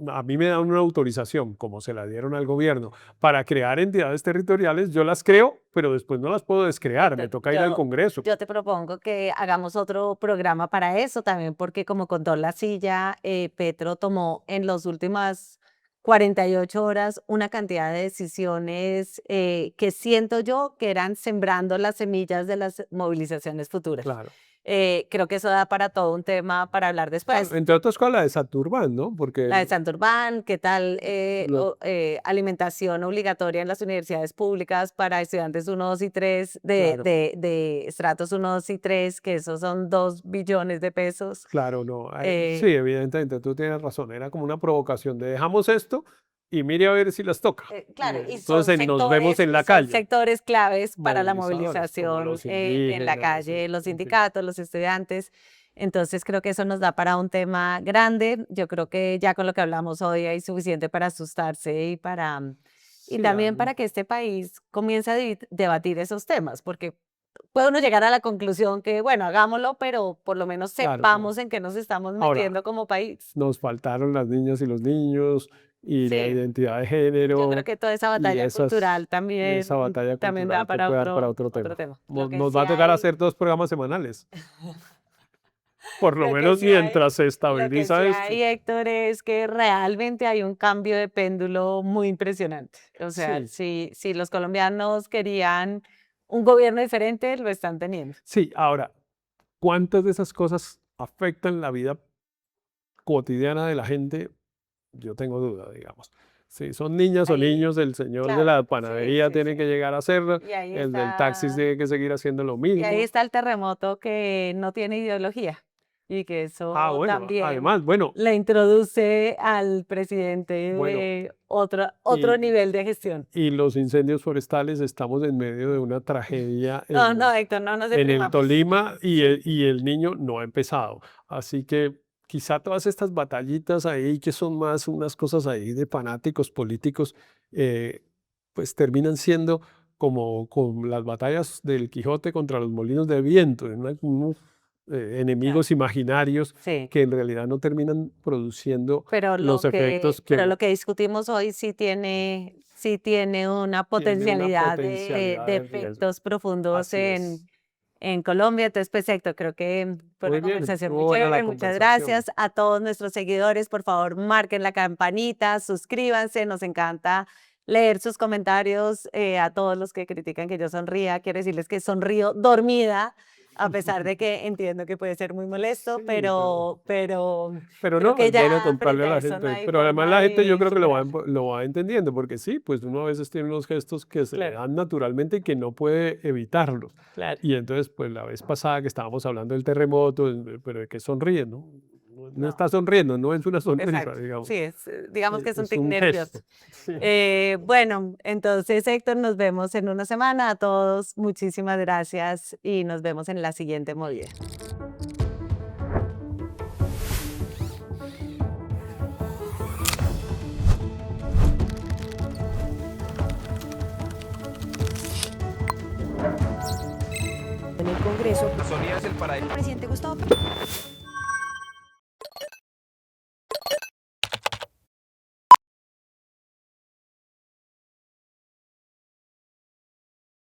Speaker 2: a mí me dan una autorización, como se la dieron al gobierno, para crear entidades territoriales, yo las creo, pero después no las puedo descrear, me
Speaker 1: Héctor,
Speaker 2: toca ir al Congreso.
Speaker 1: yo te propongo que hagamos otro programa para eso también, porque como contó la silla, Petro tomó en las últimas 48 horas una cantidad de decisiones que siento yo que eran sembrando las semillas de las movilizaciones futuras.
Speaker 2: Claro.
Speaker 1: Creo que eso da para todo un tema para hablar después.
Speaker 2: Entre otras cosas, la de Santurbán, ¿no? Porque
Speaker 1: La de Santurbán, ¿qué tal
Speaker 2: lo-
Speaker 1: alimentación obligatoria en las universidades públicas para estudiantes 1, 2 y 3
Speaker 2: claro.
Speaker 1: de estratos 1, 2 y 3, que esos son 2 billones de pesos?
Speaker 2: Claro, no. Sí,
Speaker 1: Eh,
Speaker 2: evidentemente, tú tienes razón. Era como una provocación de dejamos esto y mire a ver si las toca.
Speaker 1: claro,
Speaker 2: Y entonces nos vemos en
Speaker 1: y
Speaker 2: la
Speaker 1: son
Speaker 2: calle.
Speaker 1: sectores claves para la
Speaker 2: Movilizadores, como
Speaker 1: movilización
Speaker 2: los
Speaker 1: en la
Speaker 2: indígenas,
Speaker 1: calle, los
Speaker 2: en fin.
Speaker 1: sindicatos, los estudiantes. Entonces creo que eso nos da para un tema grande. Yo creo que ya con lo que hablamos hoy hay suficiente para asustarse y
Speaker 2: Sí,
Speaker 1: también para que este país comience a debatir esos temas, porque puede uno llegar a la conclusión que, bueno, hagámoslo, pero por lo menos
Speaker 2: claro, claro.
Speaker 1: sepamos en qué nos estamos
Speaker 2: Ahora,
Speaker 1: metiendo como país.
Speaker 2: nos faltaron las niñas y los niños y la
Speaker 1: Sí,
Speaker 2: identidad de
Speaker 1: yo creo
Speaker 2: género
Speaker 1: que toda esa
Speaker 2: y
Speaker 1: batalla cultural
Speaker 2: esa
Speaker 1: también,
Speaker 2: batalla
Speaker 1: también da
Speaker 2: cultural que
Speaker 1: para
Speaker 2: puede dar para otro
Speaker 1: otro
Speaker 2: tema.
Speaker 1: tema. Lo que
Speaker 2: Nos
Speaker 1: sí
Speaker 2: va a tocar
Speaker 1: hay,
Speaker 2: hacer 2 programas semanales. por lo
Speaker 1: Lo que
Speaker 2: menos
Speaker 1: sí hay-
Speaker 2: mientras se
Speaker 1: Lo que
Speaker 2: estabiliza
Speaker 1: sí
Speaker 2: esto.
Speaker 1: hay, Héctor, es que realmente hay un cambio de péndulo muy impresionante. O sea,
Speaker 2: Sí.
Speaker 1: si los colombianos querían un gobierno diferente, lo están teniendo.
Speaker 2: Sí, ahora, ¿cuántas de esas cosas afectan la vida cotidiana de la gente? Yo tengo duda, digamos. Si son niñas o
Speaker 1: Ahí,
Speaker 2: niños, el señor de
Speaker 1: claro,
Speaker 2: la
Speaker 1: sí,
Speaker 2: panadería
Speaker 1: sí,
Speaker 2: tiene
Speaker 1: sí.
Speaker 2: que llegar a hacerlo,
Speaker 1: Y ahí
Speaker 2: el del taxi
Speaker 1: está,
Speaker 2: tiene que seguir haciendo lo
Speaker 1: y ahí
Speaker 2: mismo.
Speaker 1: está el terremoto que no tiene ideología y que
Speaker 2: Ah,
Speaker 1: eso
Speaker 2: bueno,
Speaker 1: también
Speaker 2: además, bueno,
Speaker 1: le introduce al presidente
Speaker 2: bueno,
Speaker 1: otro
Speaker 2: y,
Speaker 1: nivel de gestión.
Speaker 2: y los incendios forestales, estamos en medio de una tragedia
Speaker 1: No, no, Héctor, no nos
Speaker 2: en el
Speaker 1: deprimamos.
Speaker 2: Tolima
Speaker 1: Sí.
Speaker 2: y el niño no ha empezado. Así que quizá todas estas batallitas ahí, que son más unas cosas ahí de fanáticos políticos, pues terminan siendo como las batallas del Quijote contra los molinos de viento, unos
Speaker 1: Claro.
Speaker 2: enemigos imaginarios
Speaker 1: Sí.
Speaker 2: que en realidad no terminan produciendo los efectos
Speaker 1: Pero
Speaker 2: que
Speaker 1: lo que discutimos hoy sí tiene una
Speaker 2: tiene una
Speaker 1: potencialidad
Speaker 2: potencialidad
Speaker 1: de
Speaker 2: de riesgo.
Speaker 1: efectos profundos
Speaker 2: Así es.
Speaker 1: en Colombia. Entonces, pues, Héctor, creo que fue
Speaker 2: Muy
Speaker 1: una
Speaker 2: bien,
Speaker 1: conversación
Speaker 2: estuvo
Speaker 1: muy
Speaker 2: buena la
Speaker 1: chévere. Muchas
Speaker 2: conversación.
Speaker 1: gracias a todos nuestros seguidores. Por favor, marquen la campanita, suscríbanse. Nos encanta leer sus comentarios. A todos los que critican que yo sonría, quiero decirles que sonrío dormida, a pesar de que entiendo que puede ser muy molesto,
Speaker 2: Sí,
Speaker 1: pero
Speaker 2: pero
Speaker 1: creo
Speaker 2: no,
Speaker 1: que
Speaker 2: es bueno
Speaker 1: ya
Speaker 2: contarle
Speaker 1: frente
Speaker 2: a
Speaker 1: a
Speaker 2: la
Speaker 1: eso no
Speaker 2: gente.
Speaker 1: hay
Speaker 2: Pero además
Speaker 1: forma
Speaker 2: la gente yo
Speaker 1: de
Speaker 2: creo que
Speaker 1: superar.
Speaker 2: lo va entendiendo, porque sí, pues uno a veces tiene unos gestos que se le
Speaker 1: Claro,
Speaker 2: dan naturalmente y que no puede evitarlos.
Speaker 1: claro.
Speaker 2: Y entonces, pues la vez pasada que estábamos hablando del terremoto, pero de que sonríe, ¿no? No
Speaker 1: No,
Speaker 2: está sonriendo, no es una sonrisa,
Speaker 1: exacto.
Speaker 2: digamos.
Speaker 1: Sí, digamos que es un
Speaker 2: Es
Speaker 1: tic
Speaker 2: un
Speaker 1: nervioso.
Speaker 2: gesto. Sí.
Speaker 1: Bueno, entonces, Héctor, nos vemos en una semana. A todos, muchísimas gracias y nos vemos en la siguiente movida.
Speaker 6: En el Congreso,
Speaker 5: Sonía es el paraíso.
Speaker 6: el presidente Gustavo Petro